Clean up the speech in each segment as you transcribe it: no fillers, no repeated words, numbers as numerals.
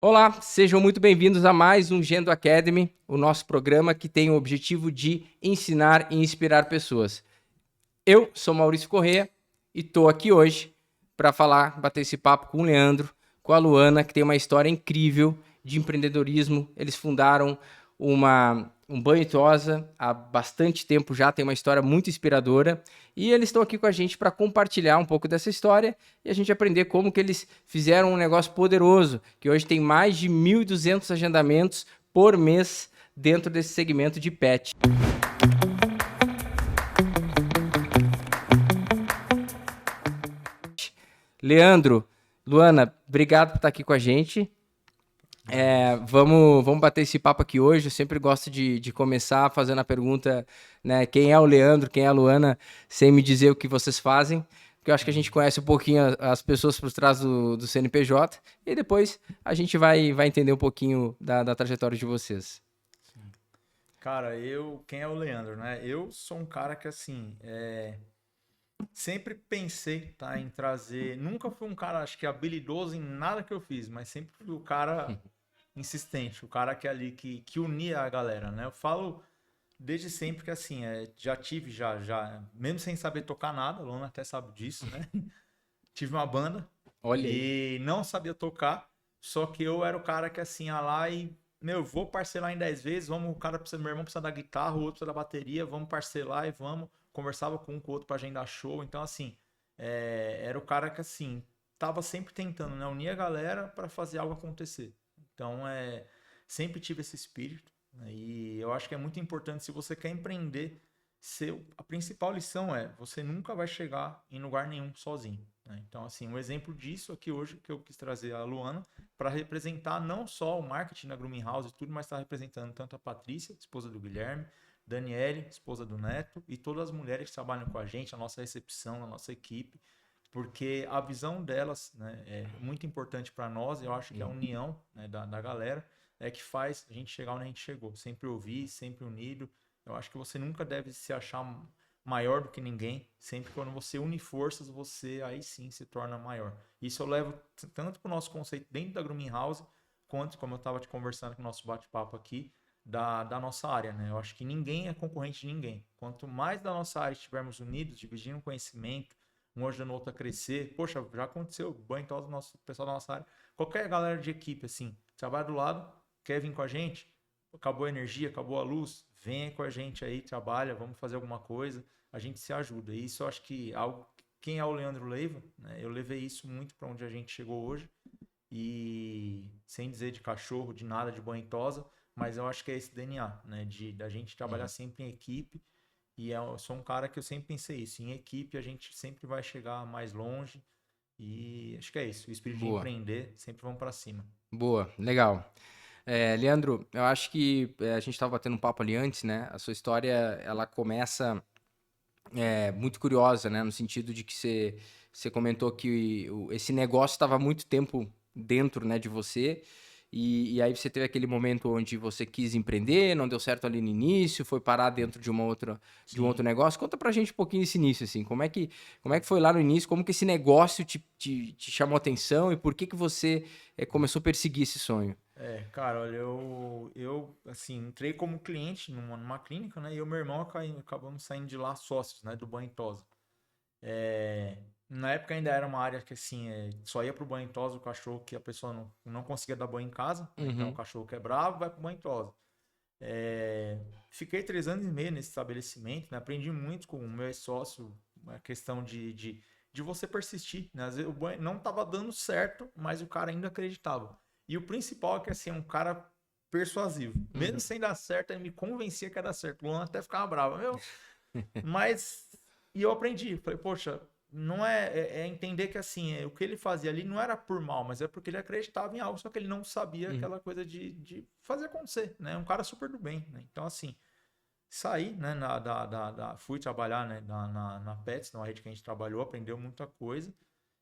Olá, sejam muito bem-vindos a mais um Gendo Academy, o nosso programa que tem o objetivo de ensinar e inspirar pessoas. Eu sou Maurício Corrêa e estou aqui hoje para bater esse papo com o Leandro, com a Luana, que tem uma história incrível de empreendedorismo. Eles fundaram um banho e tosa há bastante tempo já, tem uma história muito inspiradora. E eles estão aqui com a gente para compartilhar um pouco dessa história e a gente aprender como que eles fizeram um negócio poderoso, que hoje tem mais de 1.200 agendamentos por mês dentro desse segmento de pet. Leandro, Luana, obrigado por estar aqui com a gente. Vamos bater esse papo aqui hoje. Eu sempre gosto de começar fazendo a pergunta, né? Quem é o Leandro, quem é a Luana, sem me dizer o que vocês fazem, porque eu acho que a gente conhece um pouquinho as pessoas por trás do CNPJ e depois a gente vai entender um pouquinho da trajetória de vocês. Cara, quem é o Leandro, né? Eu sou um cara que, assim, sempre pensei, tá, em trazer. Nunca fui um cara, acho que habilidoso em nada que eu fiz, mas sempre fui o cara insistente, o cara que é ali que unia a galera, né? Eu falo desde sempre que, assim, já tive, mesmo sem saber tocar nada, o Lona até sabe disso, né? Tive uma banda Olha aí. e não sabia tocar, só que eu era o cara que, assim, ia lá e. Meu, vou parcelar em 10 vezes. Vamos, o cara precisa, meu irmão precisa da guitarra, o outro precisa da bateria. Vamos parcelar e vamos. Conversava com um com o outro pra agendar show. Então, assim, era o cara que, assim, tava sempre tentando, né, unir a galera para fazer algo acontecer. Então, sempre tive esse espírito, né, e eu acho que é muito importante, se você quer empreender, a principal lição é: você nunca vai chegar em lugar nenhum sozinho, né? Então, assim, um exemplo disso aqui hoje que eu quis trazer a Luana para representar não só o marketing da Grooming House e tudo, mas está representando tanto a Patrícia, esposa do Guilherme, Daniele, esposa do Neto, e todas as mulheres que trabalham com a gente, a nossa recepção, a nossa equipe, porque a visão delas, né, é muito importante para nós. Eu acho que a união, né, da galera é que faz a gente chegar onde a gente chegou. Sempre ouvir, sempre unido. Eu acho que você nunca deve se achar maior do que ninguém. Sempre quando você une forças, você aí sim se torna maior. Isso eu levo tanto para o nosso conceito dentro da Grooming House, quanto, como eu estava te conversando com o nosso bate-papo aqui, da nossa área, né? Eu acho que ninguém é concorrente de ninguém. Quanto mais da nossa área estivermos unidos, dividindo conhecimento, um ajudando o outro a crescer. Poxa, já aconteceu, banho todo o nosso pessoal da nossa área. Qualquer galera de equipe, assim, trabalha do lado, quer vir com a gente, acabou a energia, acabou a luz, vem com a gente aí, trabalha, vamos fazer alguma coisa, a gente se ajuda. E isso eu acho que algo. Quem é o Leandro Leiva, né? Eu levei isso muito para onde a gente chegou hoje. E sem dizer de cachorro, de nada, de banho e tosa, mas eu acho que é esse DNA, né? Da gente trabalhar sempre em equipe. E eu sou um cara que eu sempre pensei isso. Em equipe a gente sempre vai chegar mais longe. E acho que é isso. O espírito de Boa, empreender, sempre vamos para cima. boa, legal. Leandro, eu acho que a gente estava batendo um papo ali antes, né? A sua história, ela começa muito curiosa, né? No sentido de que você comentou que esse negócio estava há muito tempo dentro, né, de você. E aí você teve aquele momento onde você quis empreender, não deu certo ali no início, foi parar dentro de um outro Sim. negócio. Conta pra gente um pouquinho desse início, assim. Como é que foi lá no início? Como que esse negócio te chamou a atenção e por que você começou a perseguir esse sonho? Cara, olha, eu assim, entrei como cliente numa clínica, né? E o meu irmão acabamos saindo de lá sócios, né? Do banho e tosa. Na época ainda era uma área que, assim, só ia pro banho e tosa o cachorro que a pessoa não conseguia dar banho em casa, né? Então o Uhum. cachorro que é bravo vai pro banho e tosa. Fiquei 3 anos e meio nesse estabelecimento, né? Aprendi muito com o meu sócio, a questão de você persistir, né? Às vezes o banho não estava dando certo, mas o cara ainda acreditava. E o principal é que, assim, é um cara persuasivo. Mesmo Uhum. sem dar certo, ele me convencia que ia dar certo. O Luan até ficava bravo, meu. Mas, e eu aprendi. Falei, poxa, não é entender que, assim, o que ele fazia ali não era por mal, mas é porque ele acreditava em algo, só que ele não sabia Uhum. aquela coisa de fazer acontecer, né? Um cara super do bem, né? Então, assim, saí, né, fui trabalhar, né, na Pets, na rede que a gente trabalhou, aprendeu muita coisa.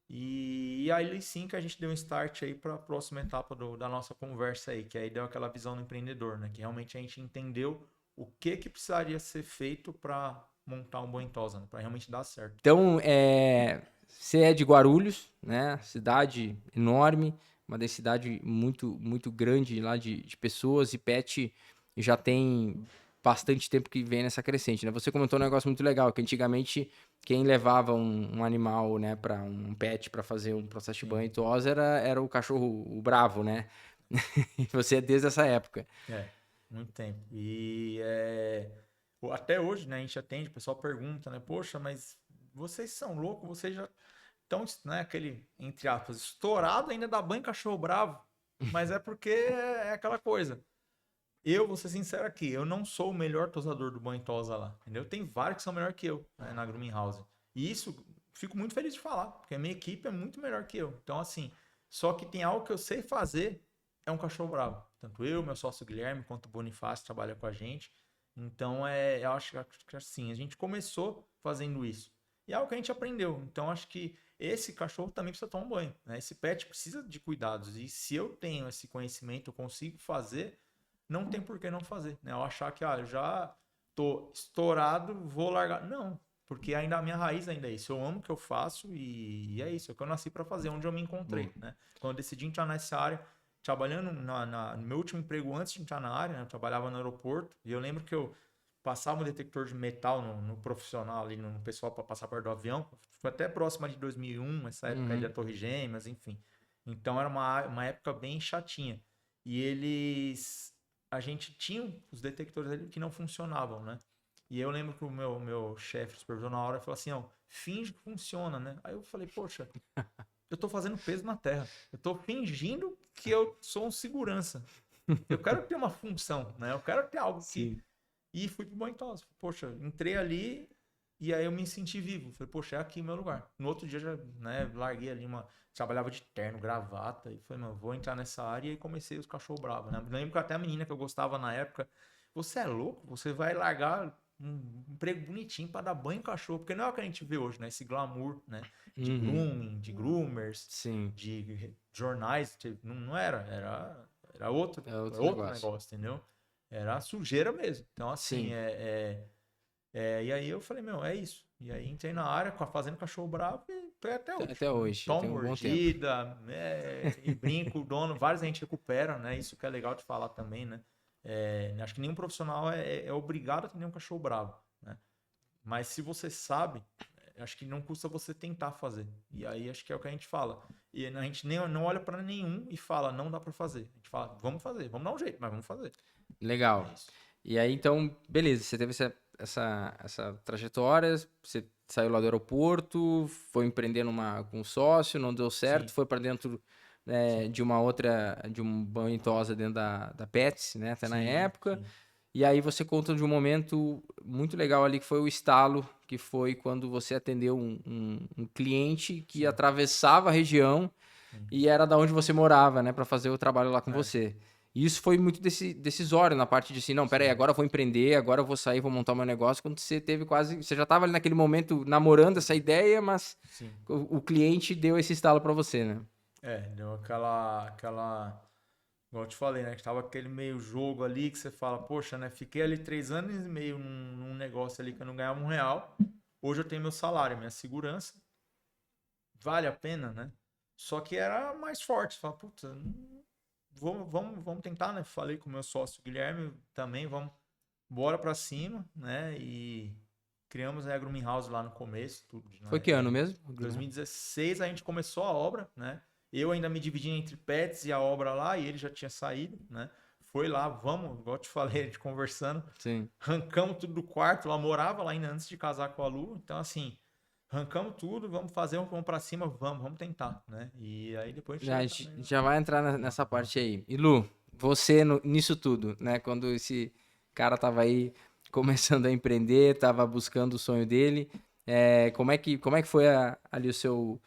E aí sim que a gente deu um start aí para a próxima etapa da nossa conversa aí, que aí deu aquela visão do empreendedor, né? Que realmente a gente entendeu o que precisaria ser feito para montar um Boa Tosa, né? Para realmente dar certo. Então, você é de Guarulhos, né? Cidade enorme, uma densidade muito, muito grande lá de pessoas e pet já tem bastante tempo que vem nessa crescente, né? Você comentou um negócio muito legal, que antigamente quem levava um animal, né, para um pet para fazer um processo de banho e tosa era o cachorro, o bravo, né? E você é desde essa época. Muito tempo. E até hoje, né, a gente atende, o pessoal pergunta, né, poxa, mas vocês são loucos, vocês já estão, né, aquele, entre aspas, estourado ainda dá banho em cachorro bravo. Mas é porque é aquela coisa. Eu vou ser sincero aqui, eu não sou o melhor tosador do banho tosa lá, entendeu? Tem vários que são melhor que eu, né, na Grooming House. E isso, fico muito feliz de falar, porque a minha equipe é muito melhor que eu. Então, assim, só que tem algo que eu sei fazer, é um cachorro bravo. Tanto eu, meu sócio Guilherme, quanto o Bonifácio trabalha com a gente. Então, eu acho que assim, a gente começou fazendo isso. E é algo que a gente aprendeu. Então, acho que esse cachorro também precisa tomar um banho, né? Esse pet precisa de cuidados. E se eu tenho esse conhecimento, eu consigo fazer, não tem por que não fazer, né? Eu achar que, eu já tô estourado, vou largar. Não, porque ainda a minha raiz ainda é isso. Eu amo o que eu faço e é isso. É o que eu nasci para fazer, onde eu me encontrei, né? Quando eu decidi entrar nessa área, trabalhando no meu último emprego antes de entrar na área, né? Eu trabalhava no aeroporto e eu lembro que eu passava um detector de metal no profissional ali, no pessoal para passar perto do avião. Foi até próxima de 2001, essa época aí da Torre Gêmeas, enfim. Então era uma época bem chatinha. E a gente tinha os detectores ali que não funcionavam, né? E eu lembro que o meu chefe, supervisor, na hora, falou assim, finge que funciona, né? Aí eu falei, poxa, eu tô fazendo peso na terra. Eu tô fingindo que eu sou um segurança. Eu quero ter uma função, né? Eu quero ter algo que... Sim. E fui pro banho tosa. Poxa, entrei ali e aí eu me senti vivo. Falei, poxa, é aqui o meu lugar. No outro dia já, né, larguei ali trabalhava de terno, gravata, e falei, mano, vou entrar nessa área e comecei os cachorro bravo, né? Lembro que até a menina que eu gostava na época, você é louco? Você vai largar um emprego bonitinho para dar banho em cachorro, porque não é o que a gente vê hoje, né? Esse glamour, né? De grooming, de groomers, Sim. de jornais, não era outro, É outro outro negócio. negócio, entendeu? Era sujeira mesmo. Então, assim, Sim. e aí eu falei, meu, é isso. E aí entrei na área, fazendo cachorro bravo e tô aí até hoje. Até hoje, já tem Tomo um bom tempo. mordida, e brinco, o dono, vários a gente recupera, né? Isso que é legal de falar também, né? Acho que nenhum profissional é obrigado a ter um cachorro bravo, né? Mas se você sabe, acho que não custa você tentar fazer. E aí acho que é o que a gente fala. E a gente nem, não olha para nenhum e fala, não dá para fazer. A gente fala, vamos fazer, vamos dar um jeito, mas vamos fazer. Legal. É isso. E aí, então, beleza, você teve essa trajetória, você saiu lá do aeroporto, foi empreender com um sócio, não deu certo, Sim, foi para dentro sim, de um banho e tosa dentro da Pets, né, até na sim, época. sim. E aí você conta de um momento muito legal ali, que foi o estalo, que foi quando você atendeu um cliente que Sim, atravessava a região sim. e era da onde você morava, né, para fazer o trabalho lá com É, você. E isso foi muito decisório na parte de assim, não, peraí, sim, agora eu vou empreender, agora eu vou sair, vou montar o meu negócio, quando você teve você já estava ali naquele momento namorando essa ideia, mas sim. o cliente deu esse estalo para você, né? Deu igual eu te falei, né? Que tava aquele meio jogo ali que você fala, poxa, né? Fiquei ali 3 anos e meio num negócio ali que eu não ganhava R$ 1. Hoje eu tenho meu salário, minha segurança. Vale a pena, né? Só que era mais forte. Fala, puta, vamos tentar, né? Falei com o meu sócio Guilherme também, bora pra cima, né? E criamos a Grooming House lá no começo, tudo, Foi né? que ano mesmo? 2016 a gente começou a obra, né? Eu ainda me dividi entre pets e a obra lá, e ele já tinha saído, né? Foi lá, vamos, igual eu te falei, a gente conversando, Sim. arrancamos tudo do quarto, ela morava lá ainda antes de casar com a Lu, então assim, arrancamos tudo, vamos fazer, vamos pra cima, vamos tentar, né? E aí depois a gente A chega gente também. já vai entrar nessa parte aí. E Lu, você nisso tudo, né? Quando esse cara tava aí começando a empreender, tava buscando o sonho dele, como é que foi ali o seu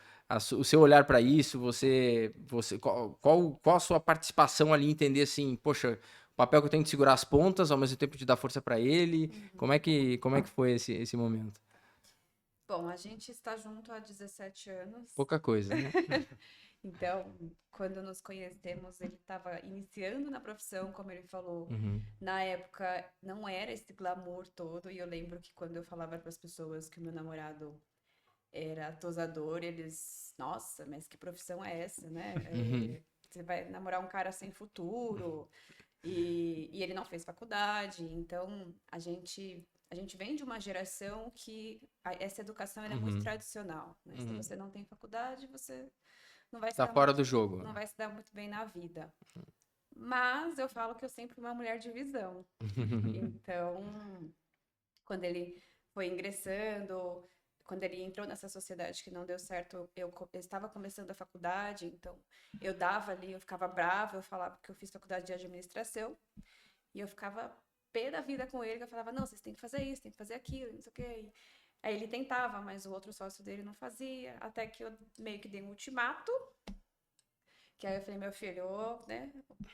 olhar para isso? Qual a sua participação ali, entender assim, poxa, o papel que eu tenho de segurar as pontas, ao mesmo tempo de dar força para ele? Como é que foi esse momento? Bom, a gente está junto há 17 anos. Pouca coisa, né? Então, quando nos conhecemos, ele estava iniciando na profissão, como ele falou. Uhum. Na época, não era esse glamour todo. E eu lembro que quando eu falava para as pessoas que o meu namorado era tosador, eles, nossa, mas que profissão é essa, né? Uhum. você vai namorar um cara sem futuro, e ele não fez faculdade, então a gente vem de uma geração que essa educação ela é muito tradicional, né? Se você não tem faculdade, você não vai se Tá dar fora muito, do jogo. não vai se dar muito bem na vida. Mas eu falo que eu sempre fui uma mulher de visão. Então, quando ele foi ingressando, quando ele entrou nessa sociedade que não deu certo, eu estava começando a faculdade, então eu dava ali, eu ficava brava, eu falava que eu fiz faculdade de administração, e eu ficava pé da vida com ele, que eu falava, não, vocês têm que fazer isso, tem que fazer aquilo, não sei o quê. Aí ele tentava, mas o outro sócio dele não fazia, até que eu meio que dei um ultimato, que aí eu falei, meu filho, né?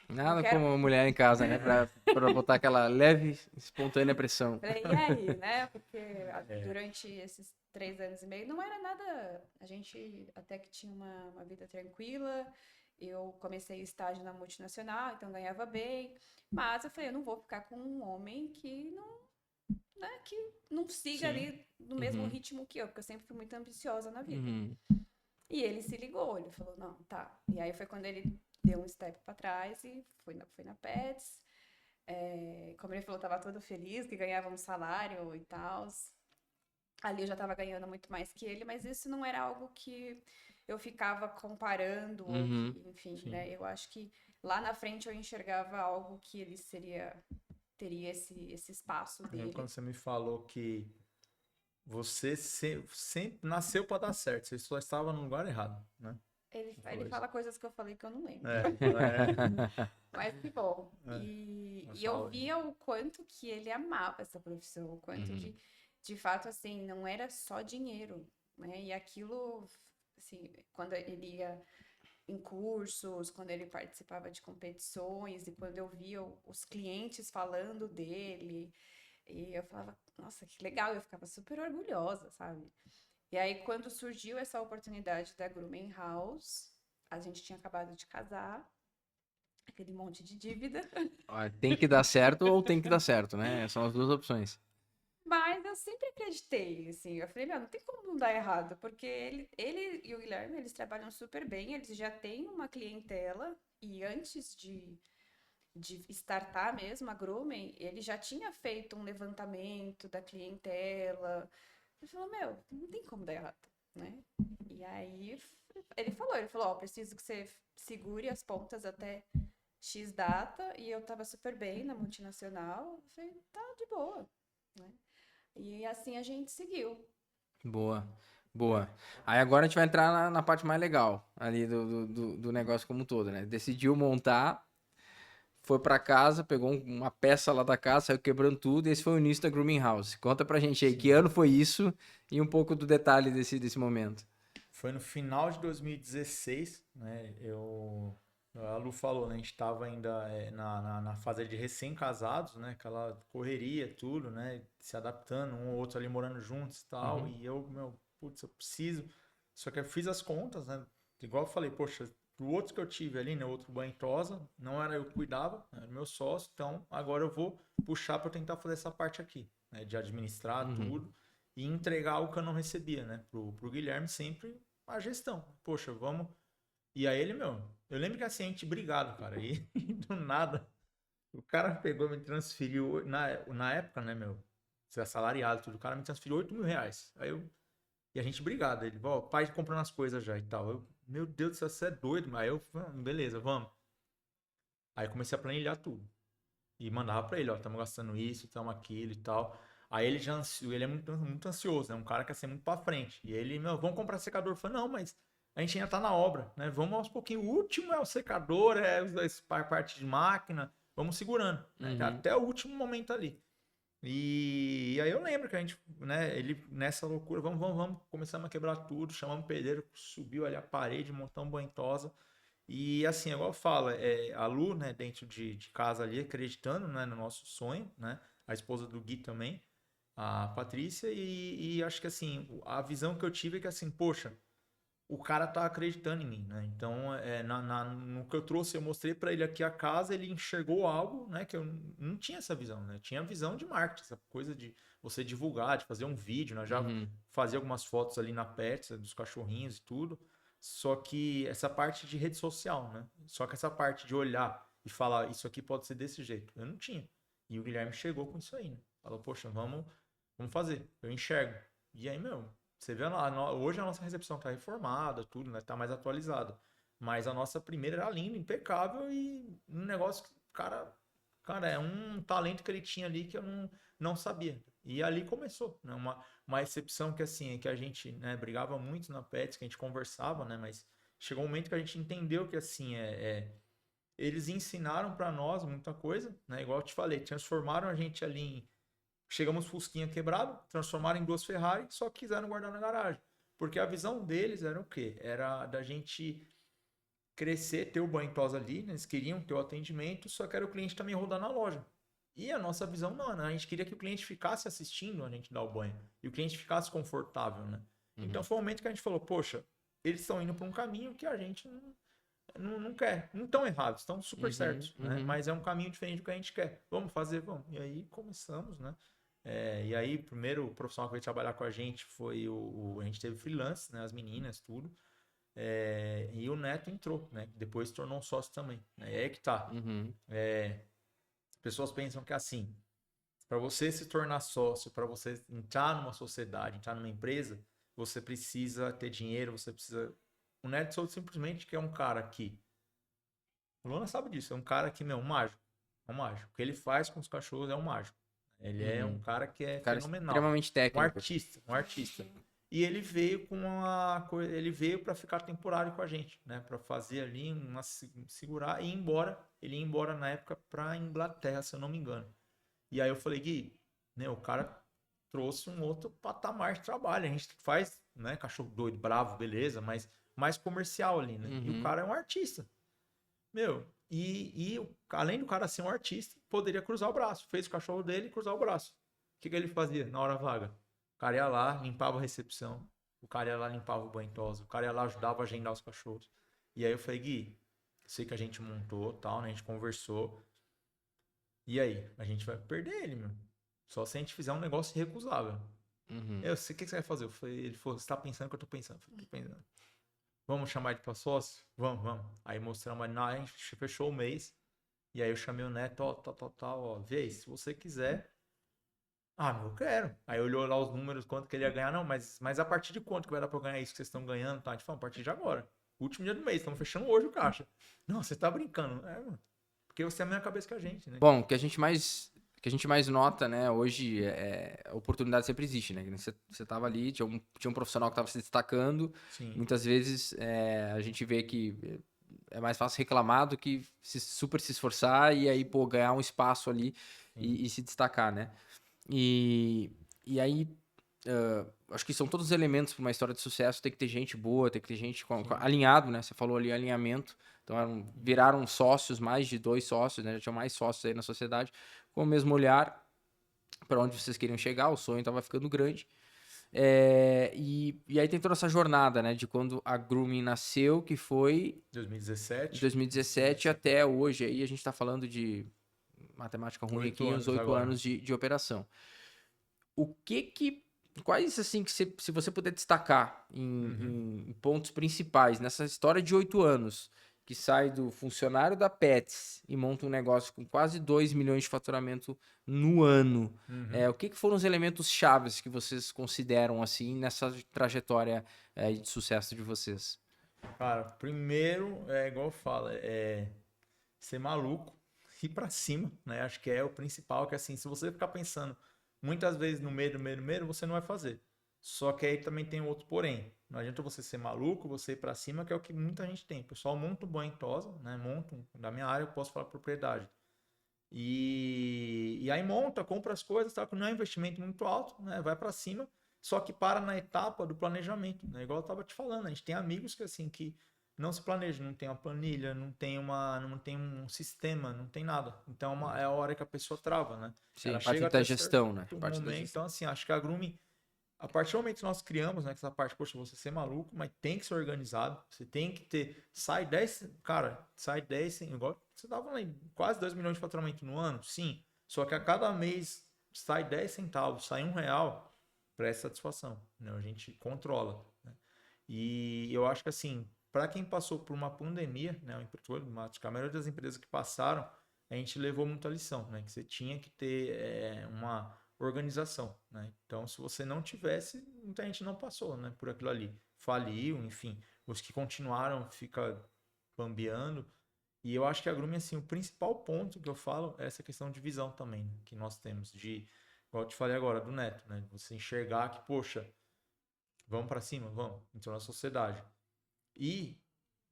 Nada quero- como uma mulher em casa, né? Pra botar aquela leve, espontânea pressão. Falei, e aí, né? Porque durante esses 3 anos e meio não era nada. A gente até que tinha uma vida tranquila. Eu comecei estágio na multinacional, então ganhava bem. Mas eu falei, eu não vou ficar com um homem que não, né, que não siga ali no mesmo ritmo que eu, porque eu sempre fui muito ambiciosa na vida. E ele se ligou, ele falou, não, tá. E aí foi quando ele deu um step pra trás e foi na Pets. Como ele falou, tava todo feliz, que ganhava um salário e tal. Ali eu já tava ganhando muito mais que ele, mas isso não era algo que eu ficava comparando, ou que, enfim, né? Eu acho que lá na frente eu enxergava algo que ele teria esse espaço Eu lembro dele. quando você me falou que você sempre nasceu para dar certo, você só estava no lugar errado, né? Ele fala coisas que eu falei que eu não lembro. Mas que bom. E eu via o quanto que ele amava essa profissão, o quanto de fato, assim, não era só dinheiro, né? E aquilo, assim, quando ele ia em cursos, quando ele participava de competições e quando eu via os clientes falando dele, e eu falava, nossa, que legal, eu ficava super orgulhosa, sabe? E aí, quando surgiu essa oportunidade da Grooming House, a gente tinha acabado de casar, aquele monte de dívida. Ó, tem que dar certo ou tem que dar certo, né? São as duas opções. Mas eu sempre acreditei, assim, eu falei, meu, não tem como não dar errado, porque ele e o Guilherme, eles trabalham super bem, eles já têm uma clientela, e antes de startar mesmo a Grooming, ele já tinha feito um levantamento da clientela. Ele falou, meu, não tem como dar errado, né? E aí ele falou, ó, preciso que você segure as pontas até X data, e eu tava super bem na multinacional, eu falei, tá de boa, né? E assim a gente seguiu. Boa, boa. Aí agora a gente vai entrar na parte mais legal ali do negócio como um todo, né? Decidiu montar, foi pra casa, pegou uma peça lá da casa, saiu quebrando tudo, e esse foi o início da Grooming House. Conta pra gente aí, que ano foi isso e um pouco do detalhe desse momento. Foi no final de 2016, né? A Lu falou, né? A gente estava ainda na fase de recém-casados, né? Aquela correria, tudo, né? Se adaptando, um ou outro ali morando juntos e tal. E eu, putz, eu preciso. Só que eu fiz as contas, né? Igual eu falei, poxa, do outro que eu tive ali, né? Outro banho e tosa, não era eu que cuidava, era meu sócio. Então agora eu vou puxar para tentar fazer essa parte aqui, né? De administrar tudo e entregar algo que eu não recebia, né? Pro Guilherme sempre a gestão. Poxa, vamos. E aí ele, eu lembro que assim, a gente brigado, cara. E do nada, o cara pegou, me transferiu, na época, né, você é assalariado, tudo, o cara me transferiu R$8.000. E a gente brigado. Ele, ó, pai comprando as coisas já e tal. Meu Deus do céu, você é doido. Aí eu, beleza, vamos. Aí eu comecei a planilhar tudo. E mandava pra ele, ó, estamos gastando isso, estamos aquilo e tal. Aí ele ele é muito ansioso, né? Um cara que quer ser muito pra frente. E ele, vamos comprar secador. Eu falei, não, mas a gente ainda tá na obra, né? Vamos aos pouquinhos. O último é o secador, a parte de máquina. Vamos segurando, né? Até o último momento ali. E aí eu lembro que a gente, né? Ele, nessa loucura, vamos. Começamos a quebrar tudo, chamamos o pedreiro, subiu ali a parede, montamos banhosa. E assim, igual eu falo, a Lu, né, dentro de casa ali, acreditando, né, no nosso sonho, né? A esposa do Gui também, a Patrícia, e acho que assim, a visão que eu tive é que assim, poxa, o cara tá acreditando em mim, né? Então, no que eu trouxe, eu mostrei para ele aqui a casa, ele enxergou algo, né, que eu não tinha essa visão, né? Tinha a visão de marketing, essa coisa de você divulgar, de fazer um vídeo, né? Já fazia algumas fotos ali na Pets, dos cachorrinhos e tudo. Só que essa parte de rede social, né? Só que essa parte de olhar e falar, isso aqui pode ser desse jeito, eu não tinha. E o Guilherme chegou com isso aí, né? Falou, poxa, vamos fazer. Eu enxergo. E aí, meu, você vê, hoje a nossa recepção tá reformada, tudo, né? Tá mais atualizada. Mas a nossa primeira era linda, impecável e um negócio que, cara, é um talento que ele tinha ali que eu não sabia. E ali começou, né? Uma recepção que, assim, que a gente, né, brigava muito na Pets, que a gente conversava, né? Mas chegou um momento que a gente entendeu que, assim, eles ensinaram para nós muita coisa, né? Igual eu te falei, transformaram a gente ali em... Chegamos Fusquinha quebrado, transformaram em 2 Ferrari, só quiseram guardar na garagem. Porque a visão deles era o quê? Era da gente crescer, ter o banho em tosa ali, né? Eles queriam ter o atendimento, só que era o cliente também rodar na loja. E a nossa visão não, né? A gente queria que o cliente ficasse assistindo a gente dar o banho. E o cliente ficasse confortável, né? Então foi um momento que a gente falou, poxa, eles estão indo para um caminho que a gente não quer. Não estão errados, estão super certos, né? Mas é um caminho diferente do que a gente quer. Vamos fazer, vamos. E aí começamos, né? E aí, o primeiro profissional que veio trabalhar com a gente foi a gente teve freelance, né? As meninas, tudo. E o Neto entrou, né? Depois se tornou um sócio também. Né? E aí que tá. Pessoas pensam que assim, para você se tornar sócio, para você entrar numa sociedade, entrar numa empresa, você precisa ter dinheiro, você precisa... O Neto Souto simplesmente que é um cara que... O Lona sabe disso, é um cara que, meu, um mágico. É um mágico. O que ele faz com os cachorros é um mágico. Ele é um cara que é fenomenal. Extremamente técnico. Um artista. E ele veio com uma coisa, ele veio para ficar temporário com a gente, né? Para fazer ali segurar e ir embora. Ele ia embora na época para Inglaterra, se eu não me engano. E aí eu falei, Gui, né, o cara trouxe um outro patamar de trabalho. A gente faz, né, cachorro doido, bravo, beleza, mas mais comercial ali, né? E o cara é um artista. Meu, além do cara ser um artista, poderia cruzar o braço. Fez o cachorro dele cruzar o braço. O que ele fazia na hora vaga? O cara ia lá, limpava a recepção. O cara ia lá, limpava o banho tosa. O cara ia lá, ajudava a agendar os cachorros. E aí eu falei, Gui, sei que a gente montou, tal, né? A gente conversou. E aí? A gente vai perder ele, meu. Só se a gente fizer um negócio irrecusável. Eu sei o que você vai fazer. Ele falou, você tá pensando o que eu tô pensando? Eu falei, tô pensando. Vamos chamar ele pra sócio? Vamos. Aí mostramos a gente fechou o mês. E aí eu chamei o Neto, ó, vê aí, se você quiser. Ah, meu, eu quero. Aí olhou lá os números, quanto que ele ia ganhar. Não, mas a partir de quanto que vai dar pra eu ganhar isso que vocês estão ganhando? Tá? A gente falou, a partir de agora. Último dia do mês, estamos fechando hoje o caixa. Não, você tá brincando. Mano. Porque você é a mesma cabeça que a gente, né? Bom, o que a gente mais nota, né, hoje, a oportunidade sempre existe, né? Você tava ali, tinha um profissional que tava se destacando. Sim. Muitas vezes a gente vê que é mais fácil reclamar do que super se esforçar e aí, pô, ganhar um espaço ali e se destacar, né? E aí, acho que são todos os elementos para uma história de sucesso. Tem que ter gente boa, tem que ter gente alinhado, né? Você falou ali alinhamento. Então, viraram sócios, mais de 2 sócios, né? Já tinham mais sócios aí na sociedade, com o mesmo olhar para onde vocês queriam chegar. O sonho estava ficando grande. E aí tem toda essa jornada, né? De quando a Grooming nasceu, que foi... 2017 até hoje. Aí a gente está falando de matemática ruim aqui, uns 8 anos de operação. Quais, assim, que se você puder destacar em pontos principais nessa história de 8 anos, que sai do funcionário da Pets e monta um negócio com quase 2 milhões de faturamento no ano, o que foram os elementos chaves que vocês consideram, assim, nessa trajetória de sucesso de vocês? Cara, primeiro, igual eu falo, ser maluco, ir pra cima, né? Acho que é o principal, que assim, se você ficar pensando muitas vezes no medo, você não vai fazer. Só que aí também tem outro porém. Não adianta você ser maluco, você ir pra cima, que é o que muita gente tem. O pessoal monta um banho em tosa, né? Da minha área eu posso falar propriedade. E aí compra as coisas, tá? Que não é um investimento muito alto, né? Vai pra cima, só que para na etapa do planejamento, né? Igual eu tava te falando, a gente tem amigos que assim, que não se planejam, não tem uma planilha, não tem um sistema, não tem nada. Então é a hora que a pessoa trava, né? Sim, ela parte chega da até gestão, né? certo Parte da momento. gestão. Então assim, acho que a Grooming, a partir do momento que nós criamos, né, essa parte, poxa, você ser maluco, mas tem que ser organizado, você tem que ter, sai 10, igual você tava lá, quase 2 milhões de faturamento no ano, sim, só que a cada mês sai 10 centavos, sai R$1, presta satisfação, né? A gente controla, né? E eu acho que assim, para quem passou por uma pandemia, né, a maioria das empresas que passaram, a gente levou muita lição, né, que você tinha que ter uma organização, né? Então, se você não tivesse, muita gente não passou, né, por aquilo ali, faliu, enfim, os que continuaram fica bambeando. E eu acho que a Grumi, assim, o principal ponto que eu falo é essa questão de visão também, né, que nós temos de, igual eu te falei agora, do Neto, né, você enxergar que, poxa, vamos para cima, vamos, entrou na sociedade. E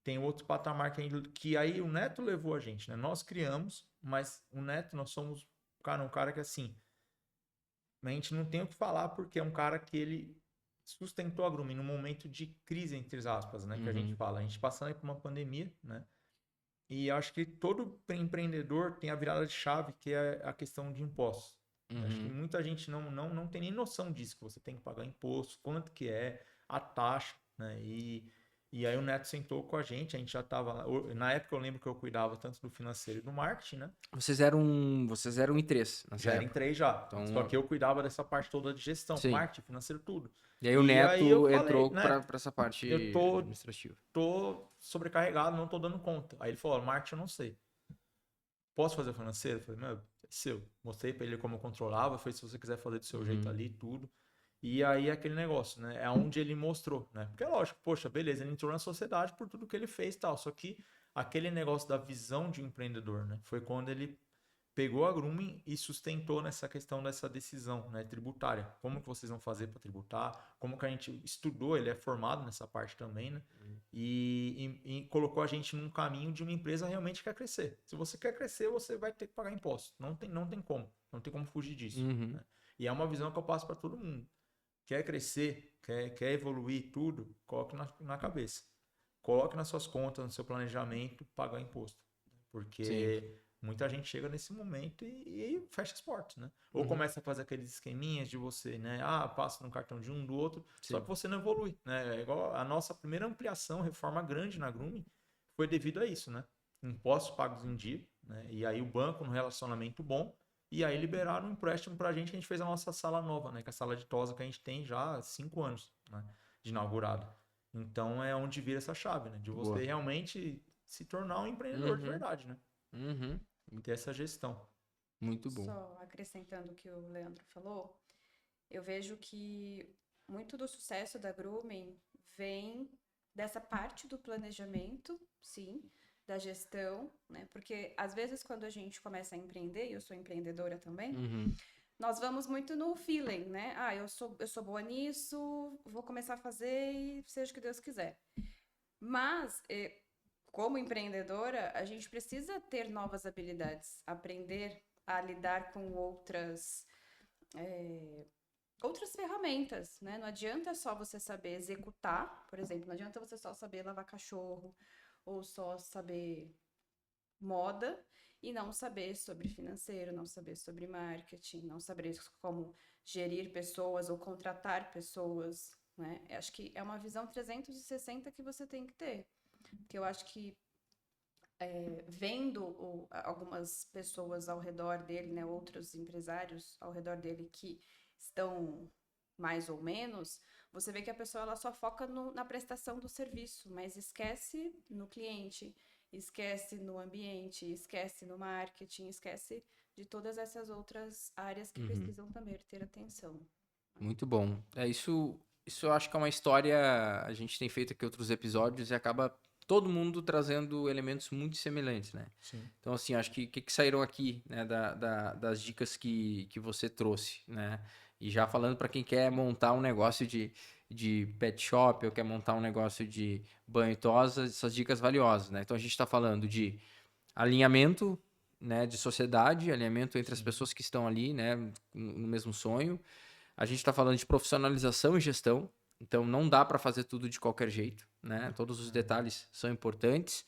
tem outro patamar que aí o Neto levou a gente, né? Nós criamos, mas o Neto, nós somos, cara, um cara que assim, a gente não tem o que falar porque é um cara que ele sustentou a Grumi num momento de crise, entre aspas, né? Que a gente fala. A gente passando aí por uma pandemia, né? E acho que todo empreendedor tem a virada de chave, que é a questão de impostos. Acho que muita gente não tem nem noção disso, que você tem que pagar imposto, quanto que é, a taxa, né? E aí o Neto sentou com a gente já estava lá. Na época eu lembro que eu cuidava tanto do financeiro e do marketing, né? Vocês eram em 3 nessa Já era em época. 3 já. Então, Só que eu cuidava dessa parte toda de gestão, sim. marketing, financeiro, tudo. E aí o E aí eu Neto falei, entrou Neto, para essa parte eu administrativa. tô sobrecarregado, não tô dando conta. Aí ele falou, marketing eu não sei. Posso fazer o financeiro? Eu falei, meu, é seu. Mostrei pra ele como eu controlava, foi se você quiser fazer do seu jeito ali, tudo. E aí aquele negócio, né? É onde ele mostrou, né? Porque é lógico, poxa, beleza, ele entrou na sociedade por tudo que ele fez e tal. Só que aquele negócio da visão de um empreendedor, né? Foi quando ele pegou a Grumman e sustentou nessa questão dessa decisão, né, tributária. Como que vocês vão fazer para tributar? Como que a gente estudou, ele é formado nessa parte também, né? E colocou a gente num caminho de uma empresa realmente que quer crescer. Se você quer crescer, você vai ter que pagar imposto. Não tem como. Não tem como fugir disso. Né? E é uma visão que eu passo para todo mundo. Quer crescer, quer evoluir tudo, coloque na cabeça. Coloque nas suas contas, no seu planejamento, pagar imposto. Porque Sim. muita gente chega nesse momento e fecha as portas, né? Ou começa a fazer aqueles esqueminhas de você, né? Ah, passa no cartão de um, do outro, Sim. só que você não evolui, né? É igual a nossa primeira ampliação, reforma grande na Grumi, foi devido a isso, né? Impostos pagos em dia, né? E aí o banco, num relacionamento bom, e aí liberaram um empréstimo pra gente, que a gente fez a nossa sala nova, né? Que é a sala de tosa que a gente tem já há 5 anos, né? De inaugurado. Então é onde vira essa chave, né? De você Boa. realmente se tornar um empreendedor de verdade, né? Ter essa gestão. Muito bom. Só acrescentando o que o Leandro falou, eu vejo que muito do sucesso da Grumman vem dessa parte do planejamento, sim, da gestão, né? Porque às vezes quando a gente começa a empreender, e eu sou empreendedora também, nós vamos muito no feeling, né? Ah, eu sou boa nisso, vou começar a fazer e seja o que Deus quiser. Mas como empreendedora, a gente precisa ter novas habilidades, aprender a lidar com outras ferramentas, né? Não adianta só você saber executar, por exemplo, não adianta você só saber lavar cachorro ou só saber moda e não saber sobre financeiro, não saber sobre marketing, não saber como gerir pessoas ou contratar pessoas, né? Eu acho que é uma visão 360 que você tem que ter. Porque eu acho que vendo algumas pessoas ao redor dele, né, outros empresários ao redor dele que estão mais ou menos, você vê que a pessoa ela só foca na prestação do serviço, mas esquece no cliente, esquece no ambiente, esquece no marketing, esquece de todas essas outras áreas que precisam também ter atenção. Muito bom. Isso eu acho que é uma história, a gente tem feito aqui outros episódios e acaba todo mundo trazendo elementos muito semelhantes, né? Sim. Então, assim, acho que saíram aqui, né, das dicas que você trouxe, né? E já falando para quem quer montar um negócio de pet shop ou quer montar um negócio de banho e tosa, essas dicas valiosas, né? Então, a gente está falando de alinhamento, né, de sociedade, alinhamento entre as pessoas que estão ali, né, no mesmo sonho. A gente está falando de profissionalização e gestão, então não dá para fazer tudo de qualquer jeito, né? Todos os detalhes são importantes.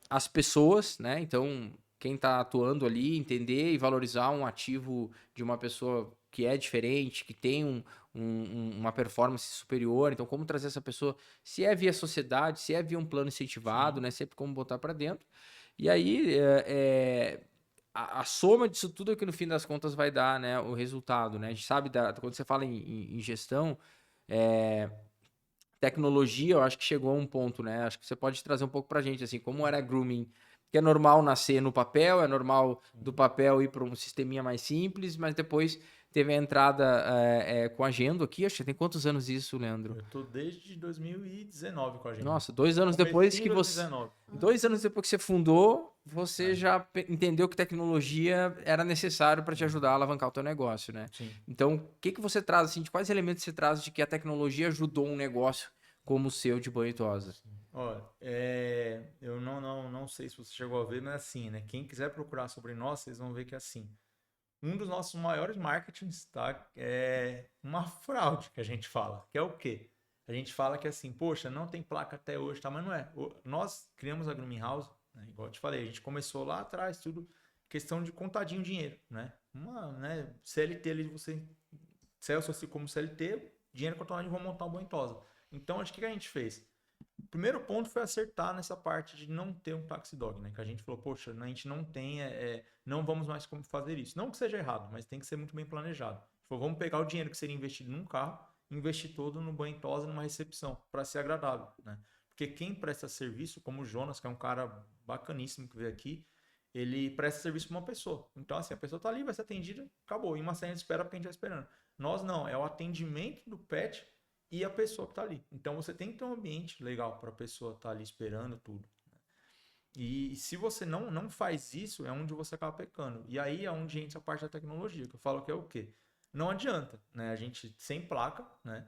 As pessoas, né? Então, quem está atuando ali, entender e valorizar um ativo de uma pessoa que é diferente, que tem uma performance superior. Então, como trazer essa pessoa, se é via sociedade, se é via um plano incentivado, né? Sempre como botar para dentro. E aí, a soma disso tudo é que no fim das contas vai dar, né, o resultado, né? A gente sabe, quando você fala em gestão, tecnologia, eu acho que chegou a um ponto, né? Acho que você pode trazer um pouco pra gente, assim, como era grooming, que é normal nascer no papel, é normal do papel ir para um sisteminha mais simples, mas depois teve a entrada com a Agendo aqui. Acho que tem quantos anos isso, Leandro? Eu tô desde 2019 com a gente. Nossa, 2 anos depois que você... 2019. 2 anos depois que você fundou, você já entendeu que tecnologia era necessário para te ajudar a alavancar o teu negócio, né? Sim. Então, o que você traz, assim, de quais elementos você traz de que a tecnologia ajudou um negócio como o seu de banho e tosa? Olha, eu não sei se você chegou a ver, mas assim, né? Quem quiser procurar sobre nós, vocês vão ver que é assim. Um dos nossos maiores marketings, tá? É uma fraude que a gente fala. Que é o quê? A gente fala que assim, poxa, não tem placa até hoje, tá? Mas não é. Nós criamos a Grooming House, né? Igual eu te falei, a gente começou lá atrás, tudo questão de contadinho dinheiro, né? CLT ali, você Celsius como CLT, dinheiro contadinho, vamos montar uma banhosa. Então, acho que o que a gente fez? O primeiro ponto foi acertar nessa parte de não ter um taxi dog, né? Que a gente falou, poxa, a gente não tem, não vamos mais como fazer isso. Não que seja errado, mas tem que ser muito bem planejado. Falou, vamos pegar o dinheiro que seria investido num carro, investir todo no banho e tosa, numa recepção, para ser agradável, né? Porque quem presta serviço, como o Jonas, que é um cara bacaníssimo que veio aqui, ele presta serviço para uma pessoa. Então, assim, a pessoa tá ali, vai ser atendida, acabou. E uma senha de espera porque a gente tá esperando. Nós não, é o atendimento do pet e a pessoa que está ali. Então você tem que ter um ambiente legal para a pessoa estar ali esperando tudo. E se você não faz isso, é onde você acaba pecando. E aí é onde entra a parte da tecnologia, que eu falo que é o quê? Não adianta, né? A gente sem placa, né?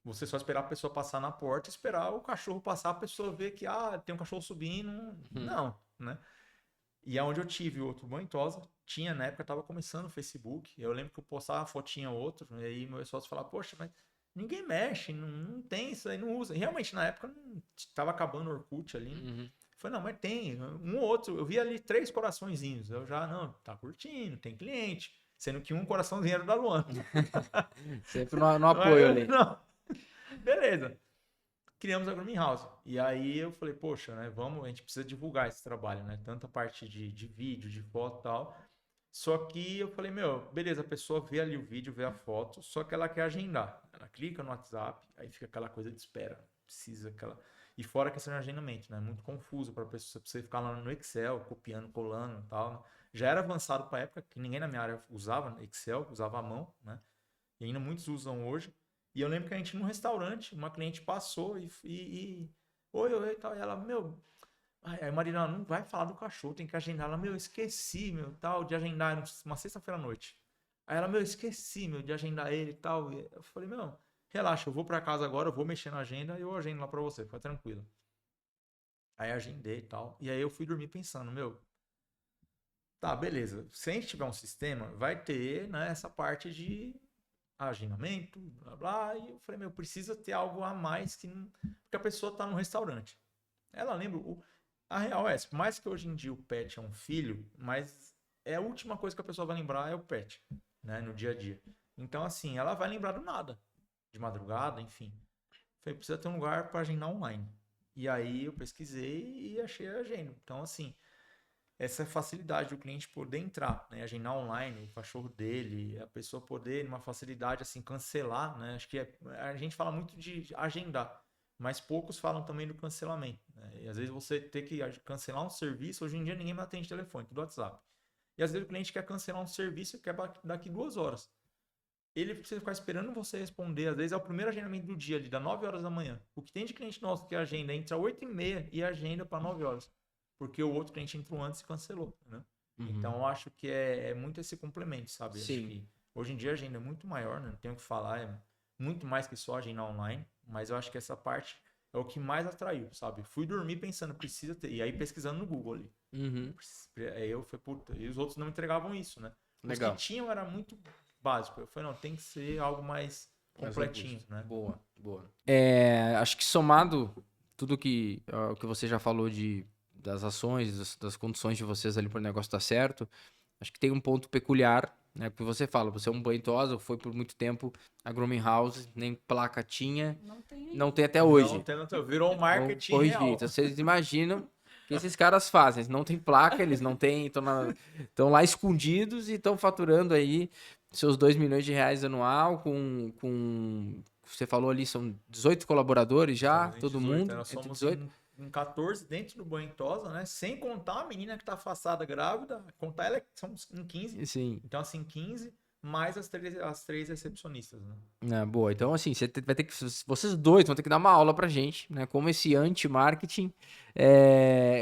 Você só esperar a pessoa passar na porta, esperar o cachorro passar, a pessoa ver que tem um cachorro subindo. Não, né? E é onde eu tive outro banho tosa. Tinha, na época, tava começando o Facebook. Eu lembro que eu postava uma fotinha ou outra, e aí meu sócio falava, poxa, mas ninguém mexe, não tem isso aí, não usa. E realmente, na época, tava acabando o Orkut ali. Né? Falei, não, mas tem. Um ou outro. Eu vi ali 3 coraçõezinhos. Eu já, não, tá curtindo, tem cliente. Sendo que um coraçãozinho era da Luana. Sempre no apoio ali. Não. Beleza. Criamos a Grooming House. E aí eu falei, poxa, né, a gente precisa divulgar esse trabalho, né? Tanto a parte de vídeo, de foto e tal. Só que eu falei, beleza, a pessoa vê ali o vídeo, vê a foto, só que ela quer agendar. Ela clica no WhatsApp, aí fica aquela coisa de espera. Precisa aquela... E fora a questão de agendamento, né? Muito confuso para a pessoa. Você precisa ficar lá no Excel, copiando, colando e tal. Né? Já era avançado para a época, que ninguém na minha área usava Excel, usava a mão, né? E ainda muitos usam hoje. E eu lembro que a gente num restaurante, uma cliente passou oi, e tal. E ela, aí Marina, não vai falar do cachorro, tem que agendar. Ela, esqueci, tal, de agendar uma sexta-feira à noite. Aí ela, esqueci, de agendar ele e tal. E eu falei, relaxa, eu vou pra casa agora, eu vou mexer na agenda e eu agendo lá pra você, fica tranquilo. Aí agendei e tal. E aí eu fui dormir pensando, tá, beleza. Se a gente tiver um sistema, vai ter, né, essa parte de agendamento, blá blá. E eu falei, precisa ter algo a mais porque a pessoa tá no restaurante. Ela lembra, a real é essa, por mais que hoje em dia o pet é um filho, mas a última coisa que a pessoa vai lembrar é o pet, né, no dia a dia. Então, assim, ela vai lembrar do nada, de madrugada, enfim. Falei, precisa ter um lugar para agendar online. E aí eu pesquisei e achei a agenda. Então, assim, essa facilidade do cliente poder entrar, né, agendar online, o cachorro dele, a pessoa poder, numa facilidade, assim, cancelar, né? Acho que a gente fala muito de agendar, mas poucos falam também do cancelamento. Né? E às vezes você ter que cancelar um serviço, hoje em dia ninguém mais atende telefone, tudo WhatsApp. E às vezes o cliente quer cancelar um serviço e quer daqui 2 horas. Ele precisa ficar esperando você responder. Às vezes é o primeiro agendamento do dia, ali, das 9 horas da manhã. O que tem de cliente nosso que agenda entre 8h30 e agenda para 9 horas. Porque o outro cliente entrou antes e cancelou. Né? Então eu acho que é muito esse complemento, sabe? Sim. Acho que hoje em dia a agenda é muito maior, né? Não tenho o que falar, é muito mais que só agendar online. Mas eu acho que essa parte é o que mais atraiu, sabe? Fui dormir pensando, precisa ter. E aí pesquisando no Google ali. Aí eu falei, puta, e os outros não entregavam isso, né? Legal. Os que tinham era muito básico. Eu falei, não, tem que ser algo mais completinho, né? Boa. Acho que somado tudo que você já falou das ações, das condições de vocês ali para o negócio dar certo, acho que tem um ponto peculiar, né? Porque você fala, você é um banho tosa, foi por muito tempo a Grooming House, nem placa tinha, não tem até hoje. Virou um marketing real. Então, vocês imaginam o que esses caras fazem? Eles não tem placa, eles não têm, estão lá escondidos e estão faturando aí seus 2 milhões de reais anual com você falou ali, são 18 colaboradores já, Somos em todo 18, mundo, nós entre somos 18. em 14 dentro do Banho e Tosa, né? Sem contar a menina que tá afastada grávida, contar ela somos em 15. Sim. Então, assim, 15 mais as três recepcionistas, né? Boa. Então, assim, vai ter que, vocês dois vão ter que dar uma aula pra gente, né? Como esse anti-marketing,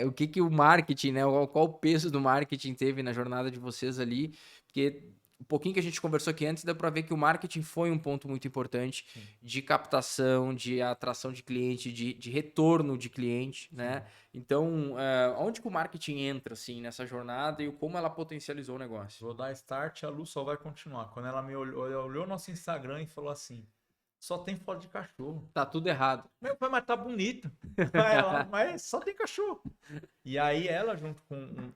o que o marketing, né? Qual o peso do marketing teve na jornada de vocês ali, porque um pouquinho que a gente conversou aqui antes, dá pra ver que o marketing foi um ponto muito importante de captação, de atração de cliente, de retorno de cliente, né? Então, onde que o marketing entra, assim, nessa jornada e como ela potencializou o negócio? Vou dar start, a Lu só vai continuar. Quando ela me olhou, ela olhou nosso Instagram e falou assim: só tem foto de cachorro. Tá tudo errado. Meu pai, mas tá bonito. Aí ela, mas só tem cachorro. E aí ela, junto com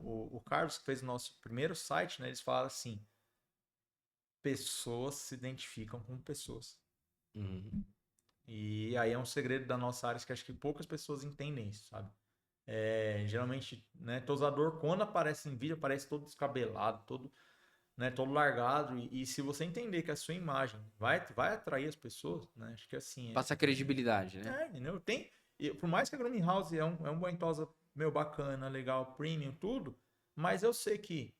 o Carlos, que fez o nosso primeiro site, né? Eles falaram assim: pessoas se identificam com pessoas. Uhum. E aí é um segredo da nossa área que acho que poucas pessoas entendem isso, sabe? Geralmente, né, tosador, quando aparece em vídeo, aparece todo descabelado, todo, né, todo largado. E se você entender que a sua imagem vai atrair as pessoas, né? Acho que assim. Passa credibilidade, né? Entendeu? Por mais que a Grooming House é um banho tosa meu bacana, legal, premium, tudo, mas eu sei que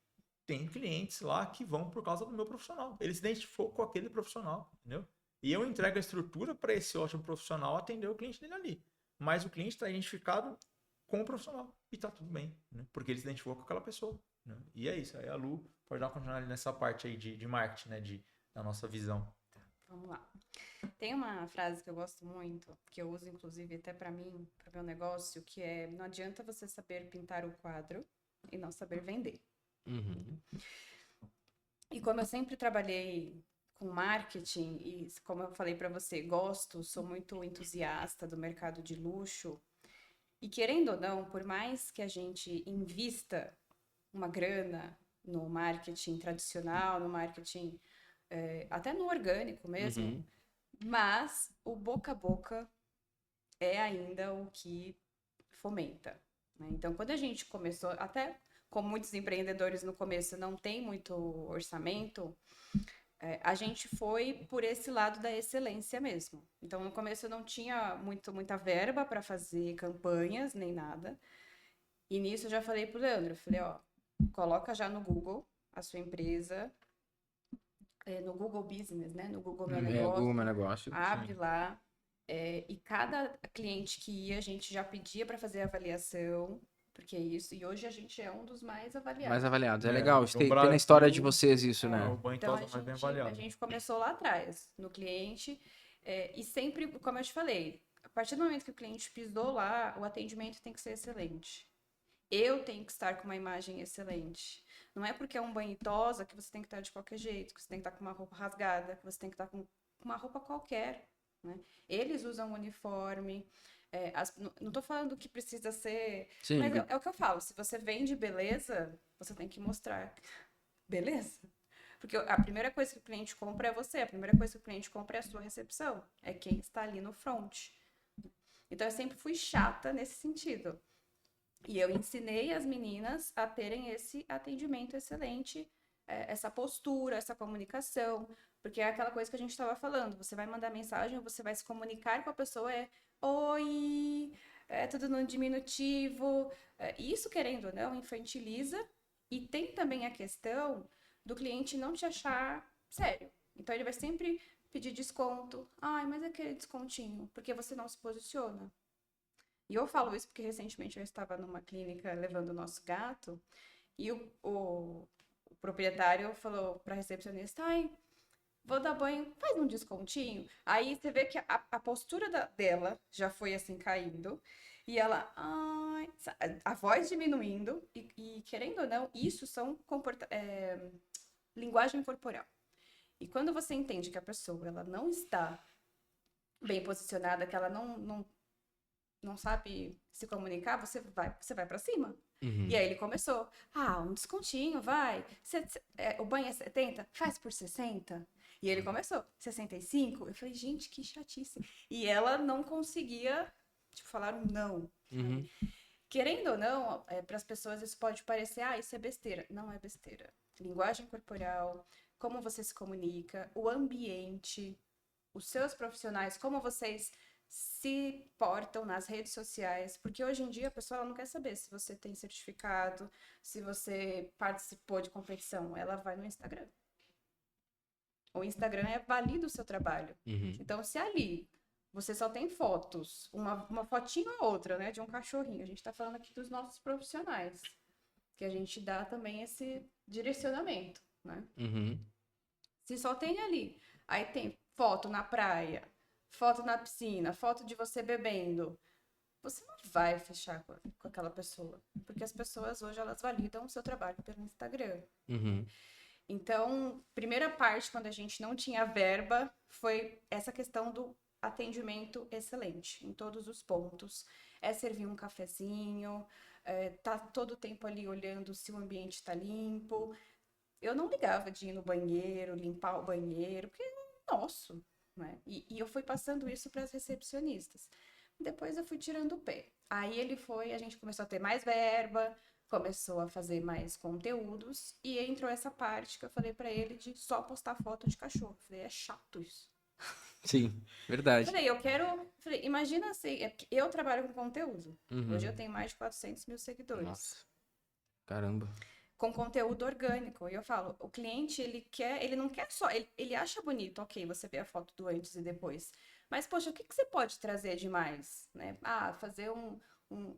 tem clientes lá que vão por causa do meu profissional. Eles se identificam com aquele profissional, entendeu? E eu entrego a estrutura para esse ótimo profissional atender o cliente dele ali. Mas o cliente está identificado com o profissional. E tá tudo bem, né? Porque ele se identificou com aquela pessoa. Né? E é isso. Aí a Lu pode dar uma continuidade nessa parte aí de marketing, né? Da nossa visão. Vamos lá. Tem uma frase que eu gosto muito, que eu uso inclusive até para mim, para meu negócio, que é: não adianta você saber pintar o quadro e não saber vender. Uhum. E como eu sempre trabalhei com marketing e como eu falei para você, sou muito entusiasta do mercado de luxo. E querendo ou não, por mais que a gente invista uma grana no marketing tradicional, no marketing até no orgânico mesmo, Uhum. mas o boca a boca é ainda o que fomenta, né? Então, quando a gente começou, até como muitos empreendedores no começo não tem muito orçamento, a gente foi por esse lado da excelência mesmo. Então, no começo eu não tinha muita verba para fazer campanhas nem nada. E nisso eu já falei pro Leandro, falei, ó, coloca já no Google a sua empresa, no Google Business, né? No Google Meu Google Meu Negócio, Negócio. abre Sim. lá. E cada cliente que ia, a gente já pedia para fazer avaliação, porque é isso. E hoje a gente é um dos mais Mais avaliados. avaliados. É legal. No Tem na história de Brasil, vocês isso, é né? o banho Então tosa mais bem a avaliado. gente começou lá atrás, no cliente, e sempre, como eu te falei, a partir do momento que o cliente pisou lá, o atendimento tem que ser excelente. Eu tenho que estar com uma imagem excelente. Não é porque é um banho e tosa que você tem que estar de qualquer jeito, que você tem que estar com uma roupa rasgada, que você tem que estar com uma roupa qualquer, né? Eles usam uniforme. Não estou falando que precisa ser. Sim. Mas é o que eu falo. Se você vende beleza, você tem que mostrar beleza. Porque a primeira coisa que o cliente compra é você, a primeira coisa que o cliente compra é a sua recepção, é quem está ali no front. Então eu sempre fui chata nesse sentido. E eu ensinei as meninas a terem esse atendimento excelente, essa postura, essa comunicação, porque é aquela coisa que a gente estava falando, você vai mandar mensagem, você vai se comunicar com a pessoa, oi, tudo no diminutivo. Isso, querendo ou não, infantiliza. E tem também a questão do cliente não te achar sério. Então ele vai sempre pedir desconto. Ai, mas aquele descontinho, porque você não se posiciona. E eu falo isso porque recentemente eu estava numa clínica levando o nosso gato e o proprietário falou para a recepcionista: ai, vou dar banho, faz um descontinho. Aí você vê que a postura dela já foi assim caindo e ela, ai, a voz diminuindo e querendo ou não, isso são linguagem corporal. E quando você entende que a pessoa ela não está bem posicionada, que ela não sabe se comunicar, você vai para cima. Uhum. E aí ele começou, um descontinho, vai. O banho é 70? Faz por 60. E ele começou, 65? Eu falei, gente, que chatice. E ela não conseguia, falar um não. Uhum. Querendo ou não, para as pessoas isso pode parecer, isso é besteira. Não é besteira. Linguagem corporal, como você se comunica, o ambiente. os seus profissionais, como vocês se portam nas redes sociais, porque hoje em dia a pessoa ela não quer saber se você tem certificado, se você participou de competição, ela vai no Instagram. O Instagram valida o seu trabalho. Uhum. Então, se ali você só tem fotos, uma fotinha ou outra, né, de um cachorrinho, a gente está falando aqui dos nossos profissionais, que a gente dá também esse direcionamento, né? Uhum. Se só tem ali, aí tem foto na praia, foto na piscina, foto de você bebendo, você não vai fechar com aquela pessoa, porque as pessoas hoje elas validam o seu trabalho pelo Instagram. Uhum. Então, primeira parte, quando a gente não tinha verba, foi essa questão do atendimento excelente, em todos os pontos. É servir um cafezinho, tá todo o tempo ali olhando se o ambiente está limpo. Eu não ligava de ir no banheiro, limpar o banheiro, porque é nosso, né? E eu fui passando isso para as recepcionistas. Depois eu fui tirando o pé. Aí a gente começou a ter mais verba, começou a fazer mais conteúdos e entrou essa parte que eu falei para ele de só postar foto de cachorro. Eu falei, é chato isso. Sim, verdade. Falei, imagina assim, eu trabalho com conteúdo. Uhum. Hoje eu tenho mais de 400 mil seguidores. Nossa. Caramba. Com conteúdo orgânico. E eu falo, o cliente, ele não quer só, ele acha bonito, ok, você vê a foto do antes e depois. Mas, poxa, o que você pode trazer de mais, né?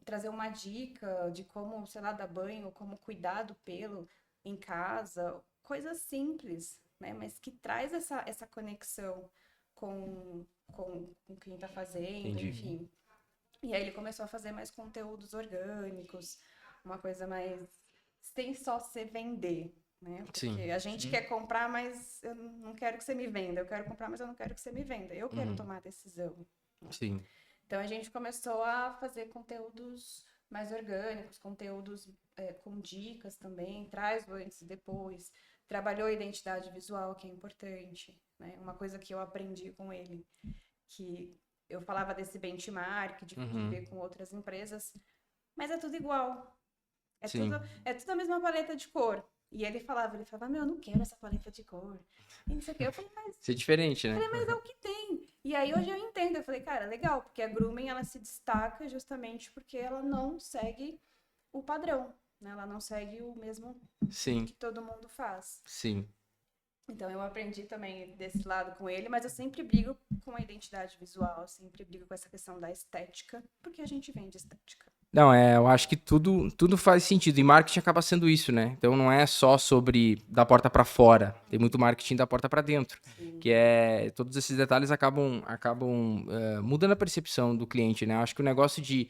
Trazer uma dica de como, sei lá, dar banho, como cuidar do pelo em casa, coisas simples, né? Mas que traz essa conexão com quem tá fazendo, Entendi. enfim. E aí ele começou a fazer mais conteúdos orgânicos, uma coisa mais sem só se vender, né? Porque Sim. a gente quer comprar, mas eu não quero que você me venda. Eu quero comprar, mas eu não quero que você me venda. Eu quero tomar a decisão. Sim. Então a gente começou a fazer conteúdos mais orgânicos, conteúdos com dicas também, traz o antes e depois. Trabalhou a identidade visual, que é importante, né? Uma coisa que eu aprendi com ele, que eu falava desse benchmark, de ver com outras empresas, mas é tudo igual. É tudo a mesma paleta de cor. E ele falava, meu, eu não quero essa paleta de cor. E não sei o quê. Eu falei, mas... Ser diferente, né? mas é o que tem. E aí hoje eu entendo. Eu falei, cara, legal, porque a grooming, ela se destaca justamente porque ela não segue o padrão, né? Ela não segue o mesmo que todo mundo faz. Sim. Então eu aprendi também desse lado com ele, mas eu sempre brigo com a identidade visual, eu sempre brigo com essa questão da estética, porque a gente vende estética. Não, eu acho que tudo faz sentido. E marketing acaba sendo isso, né? Então não é só sobre da porta para fora. Tem muito marketing da porta para dentro. Sim. Que todos esses detalhes acabam mudando a percepção do cliente, né? Eu acho que o negócio de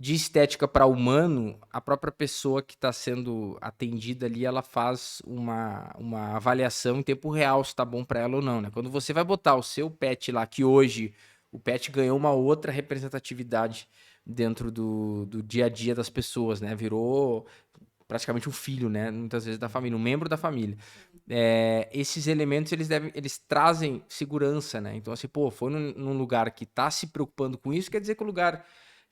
estética para humano, a própria pessoa que está sendo atendida ali, ela faz uma avaliação em tempo real se tá bom para ela ou não, né? Quando você vai botar o seu pet lá, que hoje o pet ganhou uma outra representatividade dentro do dia a dia das pessoas, né? Virou praticamente um filho, né? Muitas vezes da família, um membro da família. Esses elementos, eles trazem segurança, né? Então, assim, foi num lugar que tá se preocupando com isso, quer dizer que o lugar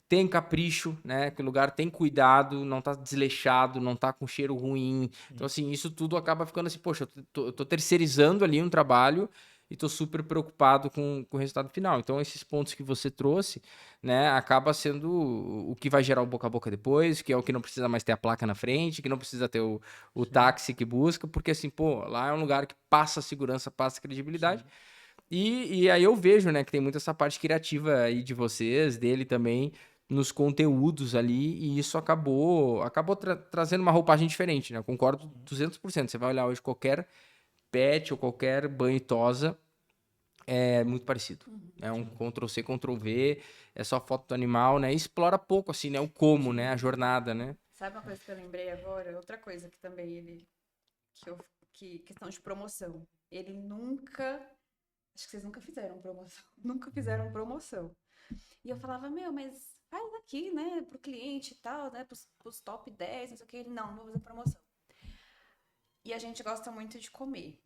tem capricho, né? Que o lugar tem cuidado, não tá desleixado, não tá com cheiro ruim. Então, assim, isso tudo acaba ficando assim, poxa, eu tô terceirizando ali um trabalho e tô super preocupado com o resultado final. Então, esses pontos que você trouxe, né, acaba sendo o que vai gerar o boca a boca depois, que é o que não precisa mais ter a placa na frente, que não precisa ter o táxi que busca, porque assim, lá é um lugar que passa segurança, passa credibilidade. E aí eu vejo, né, que tem muito essa parte criativa aí de vocês, dele também, nos conteúdos ali, e isso acabou trazendo uma roupagem diferente, né? Eu concordo 200%. Você vai olhar hoje qualquer pet ou qualquer banho e tosa, é muito parecido. É um Ctrl+C, Ctrl+V, é só foto do animal, né? E explora pouco, assim, né? O como, né? A jornada, né? Sabe uma coisa que eu lembrei agora? Outra coisa que também questão de promoção. Ele nunca... Acho que vocês nunca fizeram promoção. Nunca fizeram promoção. E eu falava, mas faz aqui, né? Pro cliente e tal, né? Pros top 10, não sei o que. Ele, não vou fazer promoção. E a gente gosta muito de comer.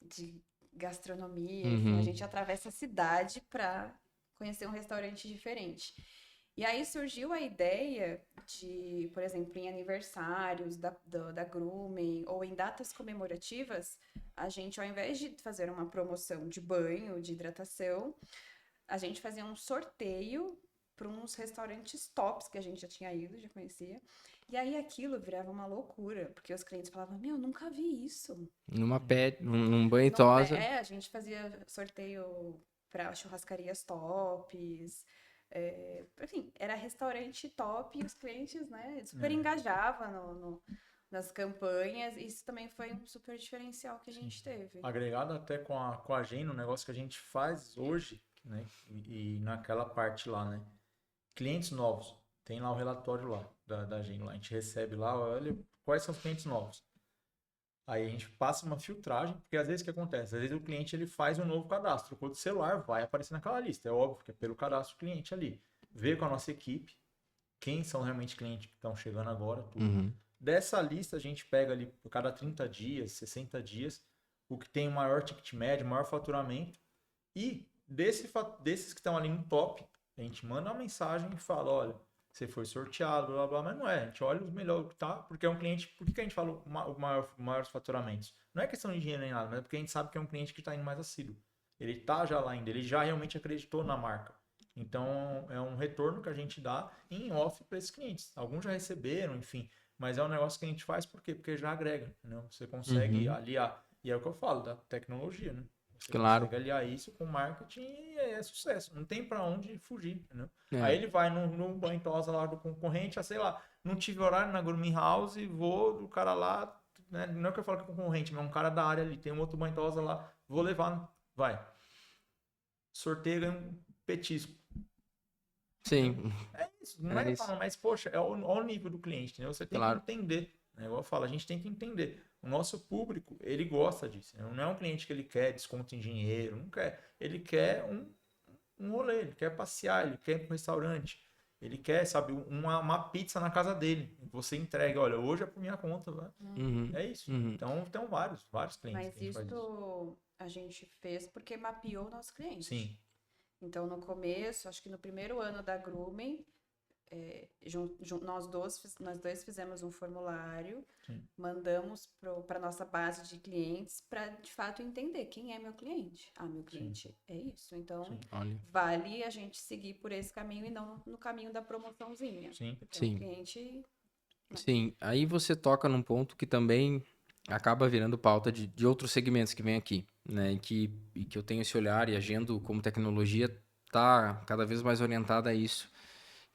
De gastronomia, enfim. A gente atravessa a cidade pra conhecer um restaurante diferente. E aí surgiu a ideia de, por exemplo, em aniversários da Groomen ou em datas comemorativas, a gente, ao invés de fazer uma promoção de banho, de hidratação, a gente fazia um sorteio para uns restaurantes tops que a gente já tinha ido, já conhecia. E aí aquilo virava uma loucura, porque os clientes falavam, meu, nunca vi isso. Num banho tosa. A gente fazia sorteio para churrascarias tops. Enfim, era restaurante top e os clientes, né, super engajavam nas campanhas. Isso também foi um super diferencial que a gente teve. Agregado até com a Gen, o negócio que a gente faz hoje, né? E naquela parte lá, né? Clientes novos. Tem lá o relatório lá da Gen. Lá. A gente recebe lá, olha, quais são os clientes novos. Aí a gente passa uma filtragem, porque às vezes o que acontece? Às vezes o cliente ele faz um novo cadastro. O código celular vai aparecer naquela lista. É óbvio que é pelo cadastro do cliente ali. Vê com a nossa equipe quem são realmente clientes que estão chegando agora, tudo. Uhum. Dessa lista a gente pega ali por cada 30 dias, 60 dias, o que tem o maior ticket médio, maior faturamento. E desses que estão ali no top, a gente manda uma mensagem e fala, olha, você foi sorteado, blá, blá, mas não é. A gente olha os melhores, tá? Porque é um cliente... Por que a gente fala o maiores faturamentos? Não é questão de dinheiro nem nada, mas é porque a gente sabe que é um cliente que está indo mais assíduo. Ele tá já lá ainda, ele já realmente acreditou na marca. Então, é um retorno que a gente dá em off para esses clientes. Alguns já receberam, enfim. Mas é um negócio que a gente faz por quê? Porque já agrega, entendeu? Você consegue aliar. E é o que eu falo, da tecnologia, né? Você consegue aliar isso com marketing e é sucesso. Não tem para onde fugir, entendeu? Aí ele vai no banho tosa lá do concorrente, sei lá, não tive horário na Grooming House, vou do cara lá, né? Não é que eu falo que é concorrente, mas é um cara da área ali, tem um outro banho tosa lá, vou levar, vai. Sorteio, ganha um petisco. Sim. É isso, não é falando, mas poxa, é o nível do cliente, entendeu? Você tem que entender, né? Igual eu falo, a gente tem que entender. O nosso público, ele gosta disso. Né? Não é um cliente que ele quer desconto em dinheiro, não quer. Ele quer um rolê, ele quer passear, ele quer ir para um restaurante, ele quer, sabe, uma pizza na casa dele. Você entrega, olha, hoje é por minha conta, né? É isso. Então, tem vários clientes. Mas isso a gente fez porque mapeou o nosso cliente. Sim. Então, no começo, acho que no primeiro ano da Groomen, nós dois fizemos um formulário, mandamos para nossa base de clientes para, de fato, entender quem é meu cliente. Ah, meu cliente é isso. Então, vale a gente seguir por esse caminho e não no caminho da promoçãozinha. Sim. O cliente... Sim, aí você toca num ponto que também acaba virando pauta de outros segmentos que vem aqui, né? E que eu tenho esse olhar e agendo como tecnologia tá cada vez mais orientada a isso,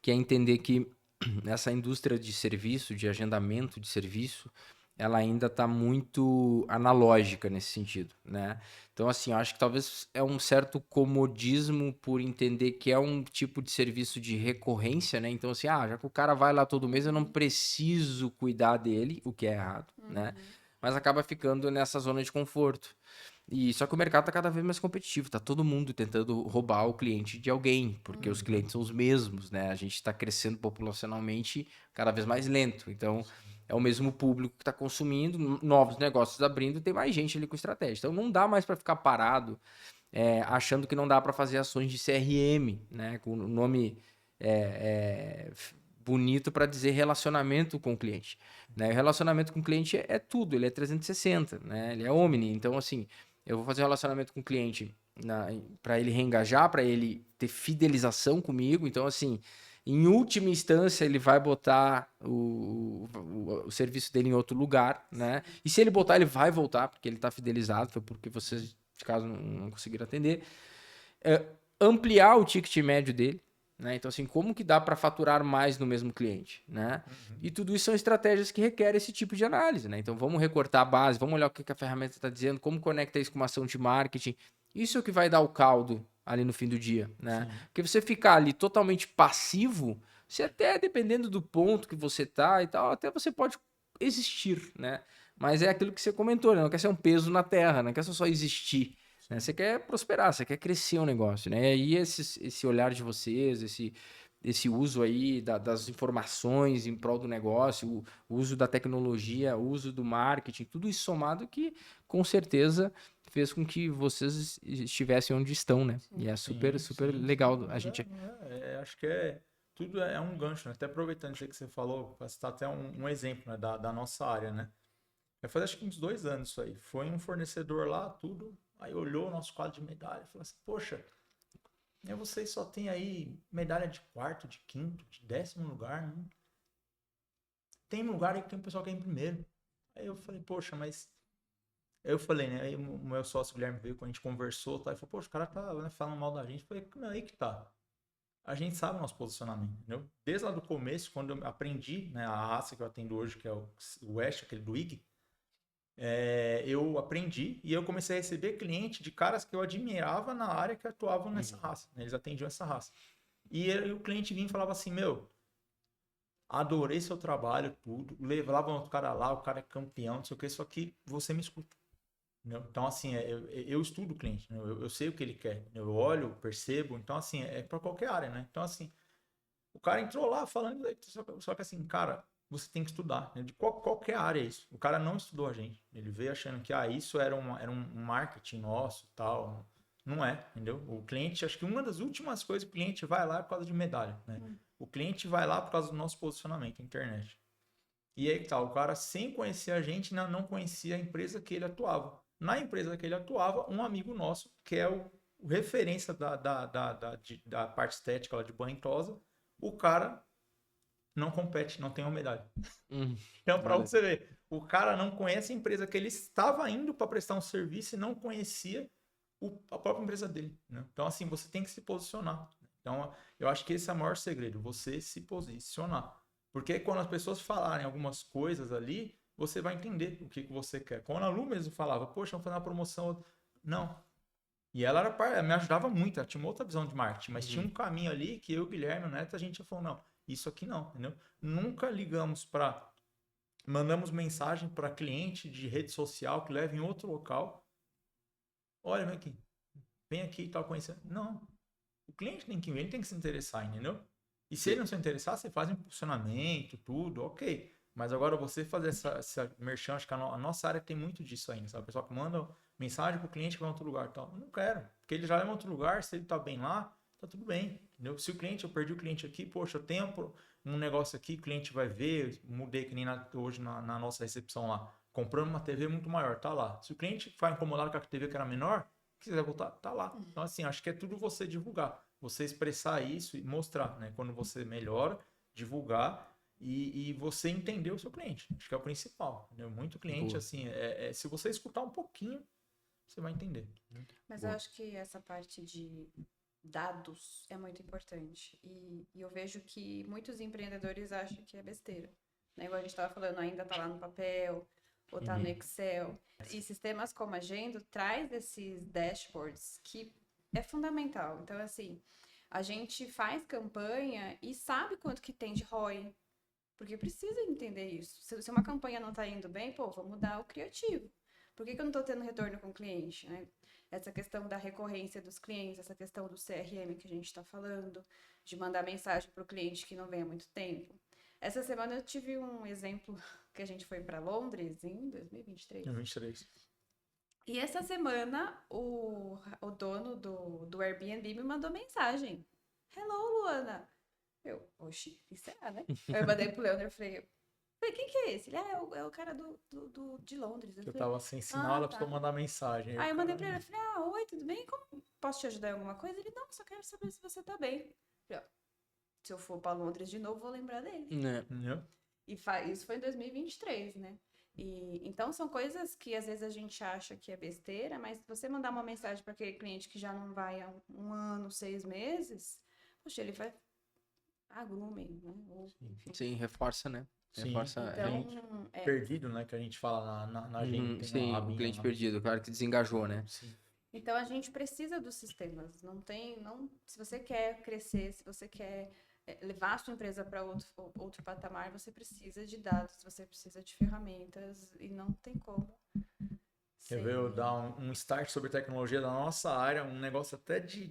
que é entender que essa indústria de serviço, de agendamento de serviço, ela ainda está muito analógica nesse sentido, né? Então, assim, eu acho que talvez é um certo comodismo por entender que é um tipo de serviço de recorrência, né? Então, assim, já que o cara vai lá todo mês, eu não preciso cuidar dele, o que é errado, né? Mas acaba ficando nessa zona de conforto. E só que o mercado está cada vez mais competitivo, tá todo mundo tentando roubar o cliente de alguém, porque os clientes são os mesmos, né? A gente está crescendo populacionalmente cada vez mais lento, então é o mesmo público que está consumindo, novos negócios abrindo, tem mais gente ali com estratégia. Então não dá mais para ficar parado achando que não dá para fazer ações de CRM, né? Com o nome bonito para dizer relacionamento com o cliente, né? O relacionamento com o cliente é tudo, ele é 360, né? Ele é omni, então assim, eu vou fazer um relacionamento com o cliente para ele reengajar, para ele ter fidelização comigo, então assim, em última instância ele vai botar o serviço dele em outro lugar, né? E se ele botar, ele vai voltar, porque ele está fidelizado, foi porque vocês, de caso, não conseguiram atender. Ampliar o ticket médio dele, né? Então, assim, como que dá para faturar mais no mesmo cliente, né? E tudo isso são estratégias que requerem esse tipo de análise, né? Então, vamos recortar a base, vamos olhar o que a ferramenta está dizendo, como conecta isso com uma ação de marketing. Isso é o que vai dar o caldo ali no fim do dia, né? Sim. Porque você ficar ali totalmente passivo, você até, dependendo do ponto que você tá e tal, até você pode existir, né? Mas é aquilo que você comentou, né? Não quer ser um peso na terra, não quer só existir. Né? Você quer prosperar, você quer crescer o negócio, né? E esse olhar de vocês, esse uso aí das informações em prol do negócio, o uso da tecnologia, o uso do marketing, tudo isso somado que, com certeza, fez com que vocês estivessem onde estão, né? Sim. E é super legal a gente... Acho que tudo é um gancho, né? Até aproveitando isso aí que você falou, para citar até um exemplo, né, da nossa área, né? Vai fazer acho que uns 2 anos isso aí. Foi um fornecedor lá, tudo, aí olhou o nosso quadro de medalha e falou assim, poxa, vocês só tem aí medalha de quarto, de quinto, de 10º lugar, né? Tem lugar aí que tem um pessoal que é em primeiro. Aí eu falei, poxa, mas... Aí eu falei, né? Aí o meu sócio Guilherme veio, quando a gente conversou, tá? E falou, poxa, o cara tá, né, falando mal da gente. Eu falei, não, aí que tá. A gente sabe o nosso posicionamento, entendeu? Desde lá do começo, quando eu aprendi, né, a raça que eu atendo hoje, que é o West, aquele do IG, eu aprendi e eu comecei a receber cliente de caras que eu admirava na área que atuavam nessa raça, né? Eles atendiam essa raça. E o cliente vinha e falava assim, adorei seu trabalho, tudo. Levava outro cara lá, o cara é campeão, não sei o que, só que você me escuta. Entendeu? Então, assim, eu estudo o cliente, né? Eu sei o que ele quer. Eu olho, percebo. Então, assim, é para qualquer área, né? Então, assim, o cara entrou lá falando, só que assim, cara, você tem que estudar, né? De qualquer área é isso. O cara não estudou a gente. Ele veio achando que isso era um marketing nosso, tal. Não é, entendeu? O cliente, acho que uma das últimas coisas que o cliente vai lá é por causa de medalha, né? O cliente vai lá por causa do nosso posicionamento na internet. E aí que tá, o cara sem conhecer a gente não conhecia a empresa que ele atuava. Na empresa que ele atuava, um amigo nosso, que é o referência da parte estética lá de banho e tosa, o cara não compete, não tem uma medalha. Então, para você ver, o cara não conhece a empresa que ele estava indo para prestar um serviço e não conhecia a própria empresa dele, né? Então, assim, você tem que se posicionar. Então, eu acho que esse é o maior segredo, você se posicionar. Porque aí, quando as pessoas falarem algumas coisas ali, você vai entender o que você quer. Quando a Lu mesmo falava, poxa, vamos fazer uma promoção. Não. E ela me ajudava muito, ela tinha uma outra visão de marketing, mas tinha um caminho ali que eu, Guilherme, o Neto, a gente falou, não, isso aqui não, entendeu? Nunca mandamos mensagem para cliente de rede social que leva em outro local. Olha, vem aqui e tal, conhecer. Não. O cliente tem que vir, ele tem que se interessar, entendeu? E se ele não se interessar, você faz um impulsionamento, tudo, ok. Mas agora você fazer essa merchan, acho que a nossa área tem muito disso ainda, sabe? O pessoal que manda mensagem pro cliente que vai em outro lugar e tal. Eu não quero, porque ele já vai em outro lugar, se ele tá bem lá, tá tudo bem, entendeu? Se eu perdi o cliente aqui, poxa, eu tenho um negócio aqui, o cliente vai ver, mudei que nem hoje na nossa recepção lá, comprando uma TV muito maior, tá lá. Se o cliente ficar incomodado com a TV que era menor, quiser voltar, tá lá. Então, assim, acho que é tudo você divulgar. Você expressar isso e mostrar, né? Quando você melhora, divulgar e você entender o seu cliente. Acho que é o principal. Né? Muito cliente, assim, se você escutar um pouquinho, você vai entender. Mas eu acho que essa parte de dados é muito importante. E eu vejo que muitos empreendedores acham que é besteira. Né? Igual a gente estava falando, ainda está lá no papel, ou está no Excel. E sistemas como a Gendo traz esses dashboards que é fundamental. Então, assim, a gente faz campanha e sabe quanto que tem de ROI. Porque precisa entender isso. Se uma campanha não está indo bem, vamos mudar o criativo. Por que eu não estou tendo retorno com o cliente, né? Essa questão da recorrência dos clientes, essa questão do CRM que a gente está falando, de mandar mensagem para o cliente que não vem há muito tempo. Essa semana eu tive um exemplo que a gente foi para Londres em 2023. 2023. E essa semana o dono do Airbnb me mandou mensagem. Hello, Luana. Oxi, isso é, né? Eu mandei pro Leandro e falei, quem que é esse? Ele, é o cara de Londres. Eu tava sem sinal, ela precisou mandar mensagem. Aí eu mandei pra ele, falei, oi, tudo bem? Como posso te ajudar em alguma coisa? Ele, não, só quero saber se você tá bem. Falei, se eu for pra Londres de novo, vou lembrar dele. E isso foi em 2023, né? Então são coisas que às vezes a gente acha que é besteira, mas se você mandar uma mensagem para aquele cliente que já não vai há 1 ano, 6 meses, poxa, ele vai grooming, né? Ou, Sim, reforça, né? Sim, reforça então, perdido, né? Que a gente fala na gente. Sim, o cliente perdido, claro que desengajou, né? Sim. Então a gente precisa dos sistemas. Se você quer crescer, se você quer levar a sua empresa para outro patamar, você precisa de dados, você precisa de ferramentas e não tem como. Quer ver eu dar um start sobre tecnologia da nossa área, um negócio até de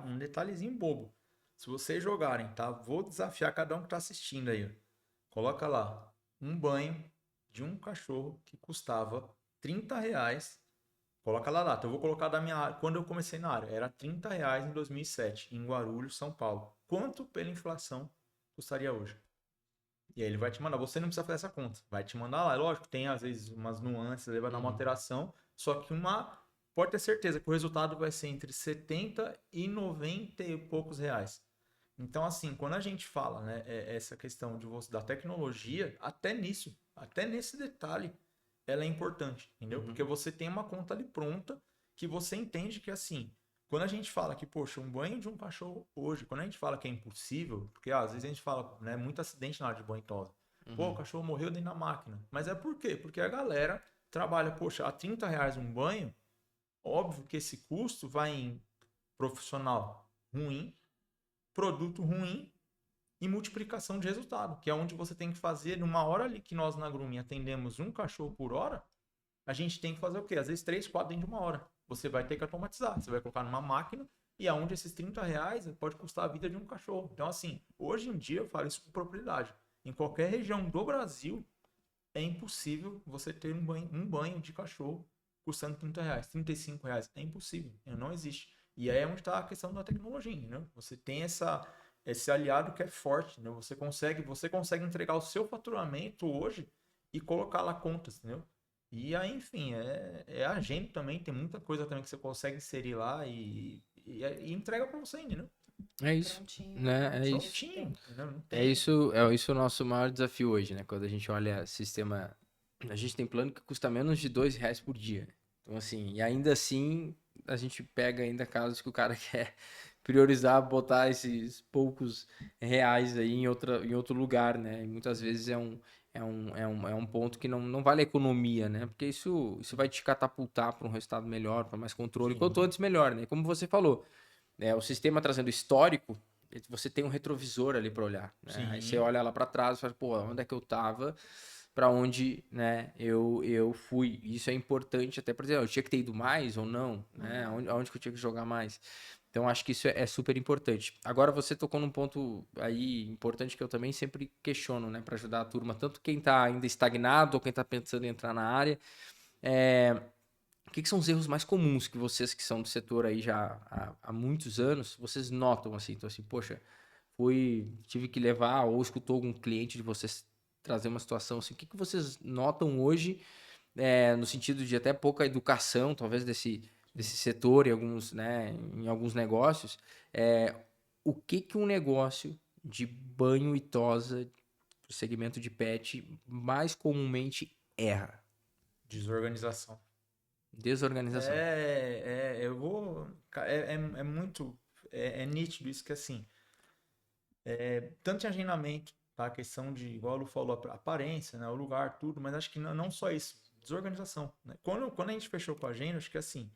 um detalhezinho bobo. Se vocês jogarem, tá? Vou desafiar cada um que tá assistindo aí. Ó. Coloca lá, um banho de um cachorro que custava R$30. Coloca lá data. Eu vou colocar da minha área. Quando eu comecei na área, era R$30 em 2007, em Guarulhos, São Paulo. Quanto pela inflação custaria hoje? E aí ele vai te mandar. Você não precisa fazer essa conta. Vai te mandar lá. Lógico, tem às vezes umas nuances, ele vai dar uma alteração. Só que pode ter certeza que o resultado vai ser entre 70 e 90 e poucos reais. Então, assim, quando a gente fala, né, essa questão da tecnologia, até nesse detalhe, ela é importante, entendeu? Porque você tem uma conta ali pronta que você entende que, assim, quando a gente fala que, poxa, um banho de um cachorro hoje, quando a gente fala que é impossível, porque às vezes a gente fala, né, muito acidente na hora de banho e tosa. Pô, o cachorro morreu dentro da máquina. Mas é por quê? Porque a galera trabalha, poxa, a R$30 um banho, óbvio que esse custo vai em profissional ruim, produto ruim e multiplicação de resultado, que é onde você tem que fazer, numa hora ali que nós na Grooming atendemos um cachorro por hora, a gente tem que fazer o quê? Às vezes 3, 4 dentro de uma hora. Você vai ter que automatizar, você vai colocar numa máquina e aonde esses R$30 pode custar a vida de um cachorro. Então, assim, hoje em dia eu falo isso com propriedade. Em qualquer região do Brasil, é impossível você ter um banho de cachorro custando R$30, R$35. É impossível, não existe. E aí é onde está a questão da tecnologia, né? Você tem esse aliado que é forte, né? Você consegue entregar o seu faturamento hoje e colocar lá contas, entendeu? E aí, enfim, é agenda também, tem muita coisa também que você consegue inserir lá e entrega para você ainda, né? É isso, Prontinho. né? É isso. Prontinho, entendeu? Não tem... É isso o nosso maior desafio hoje, né? Quando a gente olha sistema... A gente tem plano que custa menos de R$2 por dia. Então, assim, e ainda assim, a gente pega ainda casos que o cara quer priorizar, botar esses poucos reais aí em outro lugar, né? E muitas vezes é um ponto que não vale a economia, né? Porque isso vai te catapultar para um resultado melhor, para mais controle. Sim. Quanto antes, melhor, né? Como você falou, né? O sistema trazendo histórico, você tem um retrovisor ali para olhar, né? Sim. Aí você olha lá para trás e fala, pô, onde é que eu tava? Para onde, né, eu fui. Isso é importante até para dizer, eu tinha que ter ido mais ou não, né? Aonde que eu tinha que jogar mais. Então, acho que isso é super importante. Agora, você tocou num ponto aí importante que eu também sempre questiono, né, para ajudar a turma, tanto quem está ainda estagnado ou quem está pensando em entrar na área. O que são os erros mais comuns que vocês que são do setor aí já há muitos anos, vocês notam assim? Então, assim, poxa, tive que levar ou escutou algum cliente de vocês trazer uma situação assim, o que vocês notam hoje no sentido de até pouca educação, talvez desse setor em alguns negócios, o que um negócio de banho e tosa, segmento de pet, mais comumente erra? Desorganização. Desorganização. Eu vou... É muito... É nítido isso que, assim... tanto em agendamento, tá? A questão de, igual o Lu falou, a aparência, né? O lugar, tudo, mas acho que não só isso. Desorganização, né? Quando a gente fechou com a agenda, acho que, assim,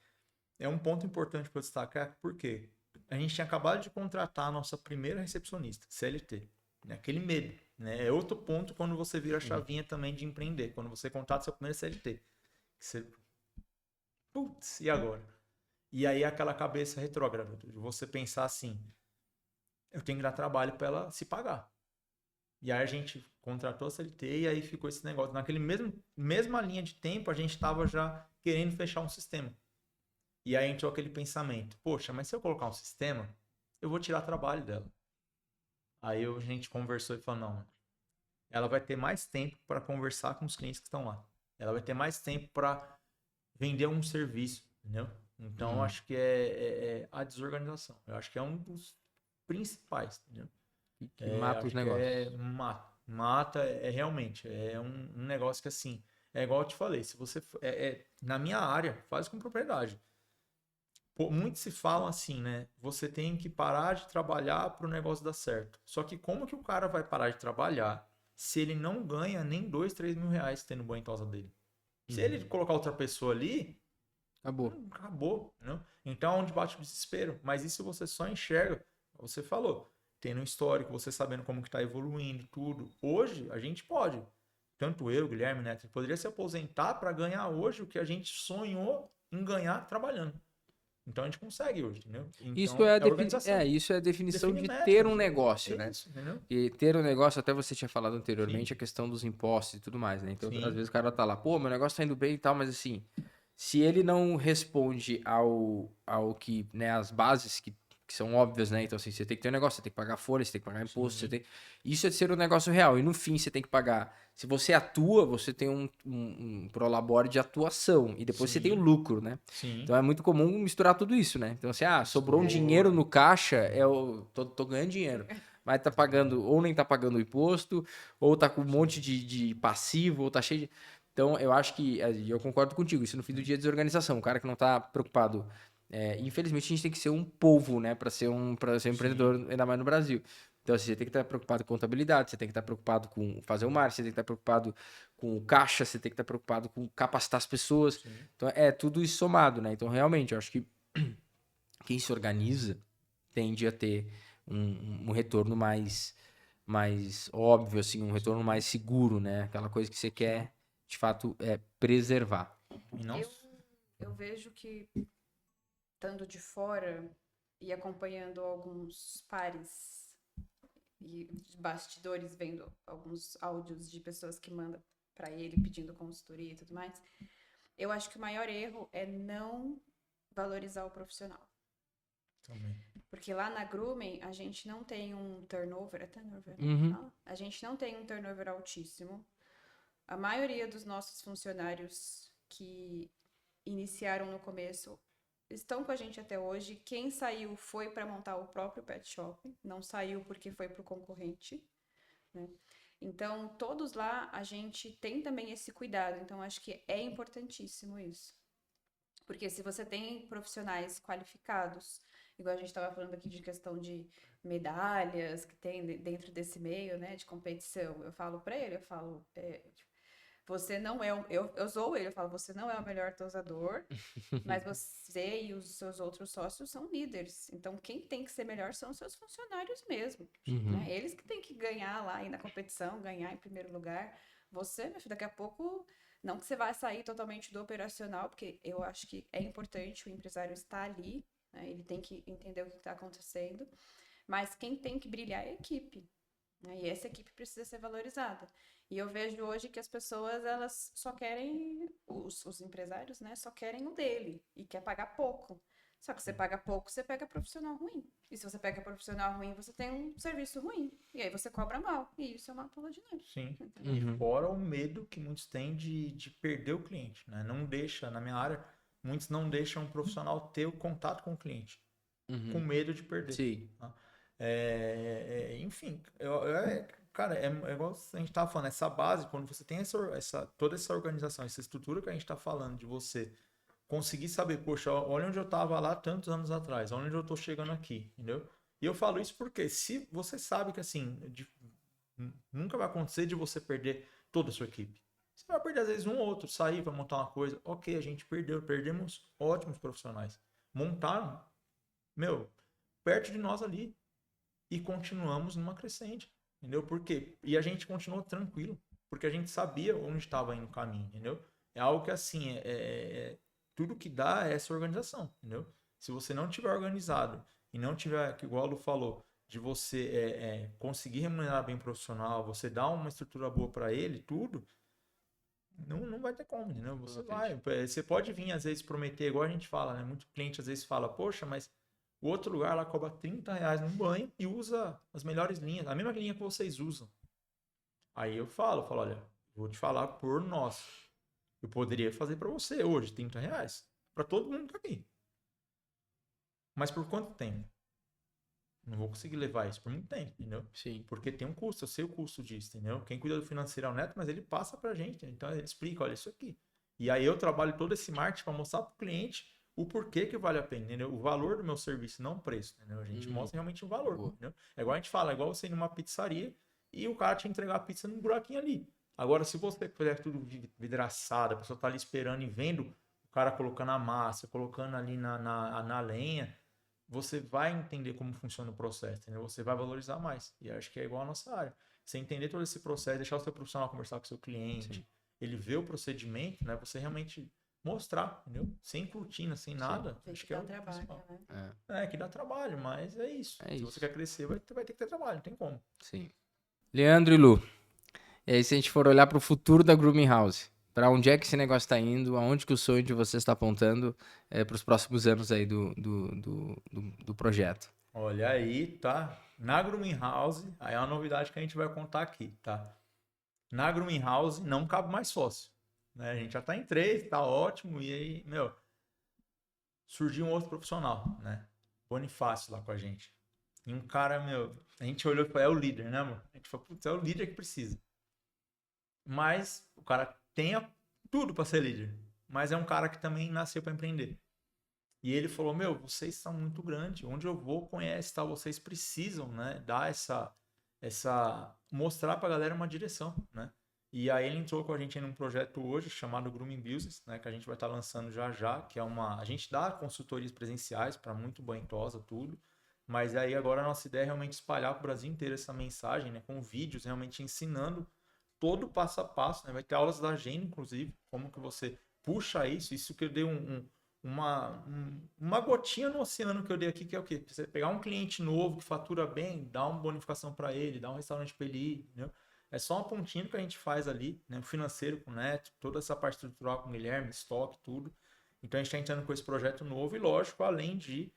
é um ponto importante para destacar, porque a gente tinha acabado de contratar a nossa primeira recepcionista, CLT. Né? Aquele medo, né? É outro ponto quando você vira a chavinha também de empreender. Quando você contrata seu primeiro CLT. Que você... Putz, e agora? E aí aquela cabeça retrógrada, de você pensar assim, eu tenho que dar trabalho para ela se pagar. E aí a gente contratou a CLT e aí ficou esse negócio. Naquele mesma linha de tempo, a gente estava já querendo fechar um sistema. E aí entrou aquele pensamento, poxa, mas se eu colocar um sistema, eu vou tirar trabalho dela. Aí a gente conversou e falou, não, ela vai ter mais tempo para conversar com os clientes que estão lá. Ela vai ter mais tempo para vender um serviço, entendeu? Então, eu acho que é a desorganização. Eu acho que é um dos principais, entendeu? Que mata os negócios. Mata, realmente, é um negócio que, assim, é igual eu te falei, se você, na minha área, faz com propriedade. Pô, muitos se falam assim, né? Você tem que parar de trabalhar para o negócio dar certo. Só que como que o cara vai parar de trabalhar se ele não ganha nem 2, 3 mil reais tendo banho em tosa dele? Se ele colocar outra pessoa ali, acabou, né? Então é onde bate o desespero. Mas isso você só enxerga, você falou, tendo um histórico, você sabendo como que está evoluindo, tudo. Hoje, a gente pode, tanto eu, Guilherme Neto, poderia se aposentar para ganhar hoje o que a gente sonhou em ganhar trabalhando. Então a gente consegue hoje, entendeu? Então, isso é a definição Define de metas, ter um negócio, é né? isso, entendeu? E ter um negócio, até você tinha falado anteriormente, Sim. a questão dos impostos e tudo mais, né? Então, Sim. às vezes o cara tá lá, pô, meu negócio tá indo bem e tal, mas assim, se ele não responde ao que, né, as bases que que são óbvias, né? Então, assim, você tem que ter um negócio, você tem que pagar folha, você tem que pagar imposto, Sim. Isso é de ser um negócio real. E no fim, você tem que pagar. Se você atua, você tem um prolabore de atuação. E depois você tem o Sim. lucro, né? Sim. Então é muito comum misturar tudo isso, né? Então, assim, sobrou um dinheiro no caixa, tô ganhando dinheiro. Mas tá pagando, ou nem tá pagando o imposto, ou tá com um monte de passivo, ou tá cheio de. Então, eu acho que, eu concordo contigo, isso no fim do dia é desorganização. O cara que não tá preocupado. Infelizmente, a gente tem que ser um polvo, né, para ser um empreendedor, ainda mais no Brasil. Então, assim, você tem que estar preocupado com contabilidade, você tem que estar preocupado com fazer o marketing, você tem que estar preocupado com o caixa, você tem que estar preocupado com capacitar as pessoas. Sim. Então, tudo isso somado, né? Então, realmente, eu acho que quem se organiza tende a ter um retorno mais óbvio, assim, um retorno mais seguro, né? Aquela coisa que você quer, de fato, preservar. E não... Eu vejo que, estando de fora e acompanhando alguns pares e de bastidores, vendo alguns áudios de pessoas que mandam para ele pedindo consultoria e tudo mais, eu acho que o maior erro é não valorizar o profissional. Também. Porque lá na Groomen, a gente não tem um turnover, Uhum. A gente não tem um turnover altíssimo. A maioria dos nossos funcionários que iniciaram no começo estão com a gente até hoje. Quem saiu foi para montar o próprio pet shop, não saiu porque foi para o concorrente, né? Então, todos lá a gente tem também esse cuidado. Então, acho que é importantíssimo isso. Porque se você tem profissionais qualificados, igual a gente estava falando aqui de questão de medalhas que tem dentro desse meio, né, de competição, eu falo para ele, você não é, eu sou ele, eu falo, você não é o melhor tosador, mas você e os seus outros sócios são líderes. Então, quem tem que ser melhor são os seus funcionários mesmo, né? Eles que têm que ganhar lá, ir na competição, ganhar em primeiro lugar. Você, meu filho, daqui a pouco, não que você vai sair totalmente do operacional, porque eu acho que é importante o empresário estar ali, né? Ele tem que entender o que está acontecendo, mas quem tem que brilhar é a equipe, né? E essa equipe precisa ser valorizada. E eu vejo hoje que as pessoas, elas só querem, os empresários, né, só querem o dele e quer pagar pouco. Só que você paga pouco, você pega profissional ruim. E se você pega profissional ruim, você tem um serviço ruim. E aí você cobra mal. E isso é uma bola de neve. Sim. Entendeu? E fora o medo que muitos têm de perder o cliente, né? Não deixa, na minha área, muitos não deixam o profissional ter o contato com o cliente, com medo de perder. Sim. Tá? Enfim, cara, é igual a gente tava falando, essa base, quando você tem toda essa organização, essa estrutura que a gente tá falando, de você conseguir saber, poxa, olha onde eu tava lá tantos anos atrás, olha onde eu tô chegando aqui, entendeu? E eu falo isso porque se você sabe que assim, nunca vai acontecer de você perder toda a sua equipe. Você vai perder às vezes um ou outro, sair, vai montar uma coisa, ok, a gente perdemos ótimos profissionais. Montaram, perto de nós ali. E continuamos numa crescente, entendeu? Por quê? E a gente continuou tranquilo, porque a gente sabia onde estava indo o caminho, entendeu? É algo que, assim, tudo que dá é essa organização, entendeu? Se você não tiver organizado e não tiver, igual o Lu falou, de você conseguir remunerar bem o profissional, você dar uma estrutura boa para ele, tudo, não vai ter como, entendeu? Você pode vir, às vezes, prometer, igual a gente fala, né? Muito cliente, às vezes, fala, poxa, mas o outro lugar lá cobra R$30 no banho e usa as melhores linhas, a mesma linha que vocês usam. Aí eu falo, olha, vou te falar por nós. Eu poderia fazer para você hoje R$30, para todo mundo que tá aqui. Mas por quanto tempo? Não vou conseguir levar isso por muito tempo, entendeu? Sim. Porque tem um custo, eu sei o custo disso, entendeu? Quem cuida do financeiro é o Neto, mas ele passa pra gente, então ele explica, olha, isso aqui. E aí eu trabalho todo esse marketing para mostrar pro cliente o porquê que vale a pena, entendeu? O valor do meu serviço, não o preço, entendeu? A gente mostra realmente o valor, entendeu? É igual a gente fala, é igual você ir numa pizzaria e o cara te entregar a pizza num buraquinho ali. Agora, se você fizer tudo vidraçado, a pessoa tá ali esperando e vendo o cara colocando a massa, colocando ali na lenha, você vai entender como funciona o processo, entendeu? Você vai valorizar mais. E acho que é igual a nossa área. Você entender todo esse processo, deixar o seu profissional conversar com o seu cliente, Sim. ele ver o procedimento, né? Você realmente mostrar, entendeu? Sem cortina, sem nada. Tem Acho que que é dar o trabalho, principal. né? Que dá trabalho, mas é isso. É Se isso. você quer crescer, vai ter que ter trabalho, não tem como. Sim. Leandro e Lu, e aí se a gente for olhar para o futuro da Grooming House, para onde é que esse negócio está indo, aonde que o sonho de vocês está apontando para os próximos anos aí do projeto? Olha aí, tá? Na Grooming House, aí é uma novidade que a gente vai contar aqui, tá? Na Grooming House não cabe mais sócio, né? A gente já tá em 3, tá ótimo, e aí, meu, surgiu um outro profissional, né? Bonifácio lá com a gente. E um cara, meu, a gente olhou e falou, é o líder, né, amor? A gente falou, putz, é o líder que precisa. Mas o cara tem tudo para ser líder, mas é um cara que também nasceu para empreender. E ele falou, meu, vocês são muito grandes, onde eu vou conhece, tá? Vocês precisam, né, dar mostrar pra galera uma direção, né? E aí ele entrou com a gente em um projeto hoje chamado Grooming Business, né, que a gente vai estar lançando já já, que é a gente dá consultorias presenciais para muito banho tosa, tudo, mas aí agora a nossa ideia é realmente espalhar para o Brasil inteiro essa mensagem, né, com vídeos realmente ensinando todo o passo a passo, né? Vai ter aulas da agenda, inclusive, como que você puxa isso que eu dei uma gotinha no oceano que eu dei aqui, que é o quê? Você pegar um cliente novo que fatura bem, dar uma bonificação para ele, dar um restaurante para ele ir, entendeu? É só uma pontinha que a gente faz ali, né? O financeiro com o Neto, toda essa parte estrutural com o Guilherme, estoque, tudo. Então a gente está entrando com esse projeto novo e, lógico, além de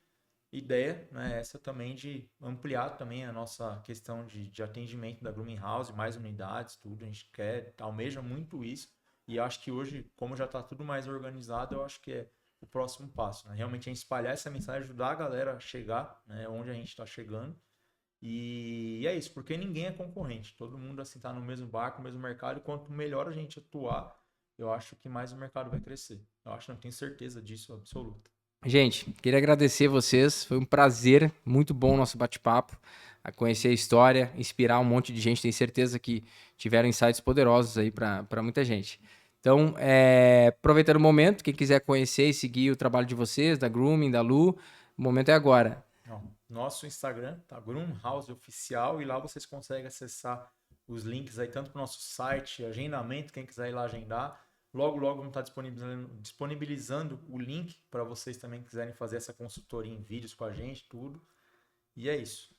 ideia, né, essa também de ampliar também a nossa questão de atendimento da Grooming House, mais unidades, tudo. A gente quer, almeja muito isso. E acho que hoje, como já está tudo mais organizado, eu acho que é o próximo passo, né? Realmente a gente espalhar essa mensagem, ajudar a galera a chegar, né, onde a gente está chegando. E é isso, porque ninguém é concorrente. Todo mundo assim está no mesmo barco, no mesmo mercado. E quanto melhor a gente atuar, eu acho que mais o mercado vai crescer. Eu acho, não tenho certeza disso absoluta. Gente, queria agradecer vocês. Foi um prazer, muito bom o nosso bate-papo. A conhecer a história, inspirar um monte de gente. Tenho certeza que tiveram insights poderosos aí para muita gente. Então, aproveitando o momento, quem quiser conhecer e seguir o trabalho de vocês, da Grooming, da Lu, o momento é agora. Nosso Instagram, tá? Groom House Oficial, e lá vocês conseguem acessar os links aí, tanto para o nosso site, agendamento, quem quiser ir lá agendar. Logo, logo vamos estar disponibilizando o link para vocês também quiserem fazer essa consultoria em vídeos com a gente, tudo. E é isso.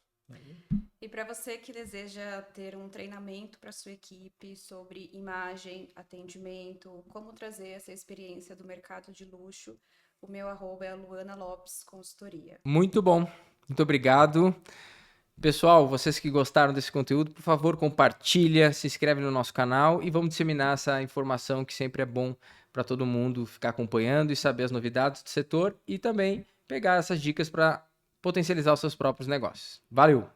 E para você que deseja ter um treinamento para sua equipe sobre imagem, atendimento, como trazer essa experiência do mercado de luxo, o meu @ é Luana Lopes Consultoria. Muito bom. Muito obrigado. Pessoal, vocês que gostaram desse conteúdo, por favor, compartilha, se inscreve no nosso canal e vamos disseminar essa informação que sempre é bom para todo mundo ficar acompanhando e saber as novidades do setor e também pegar essas dicas para potencializar os seus próprios negócios. Valeu!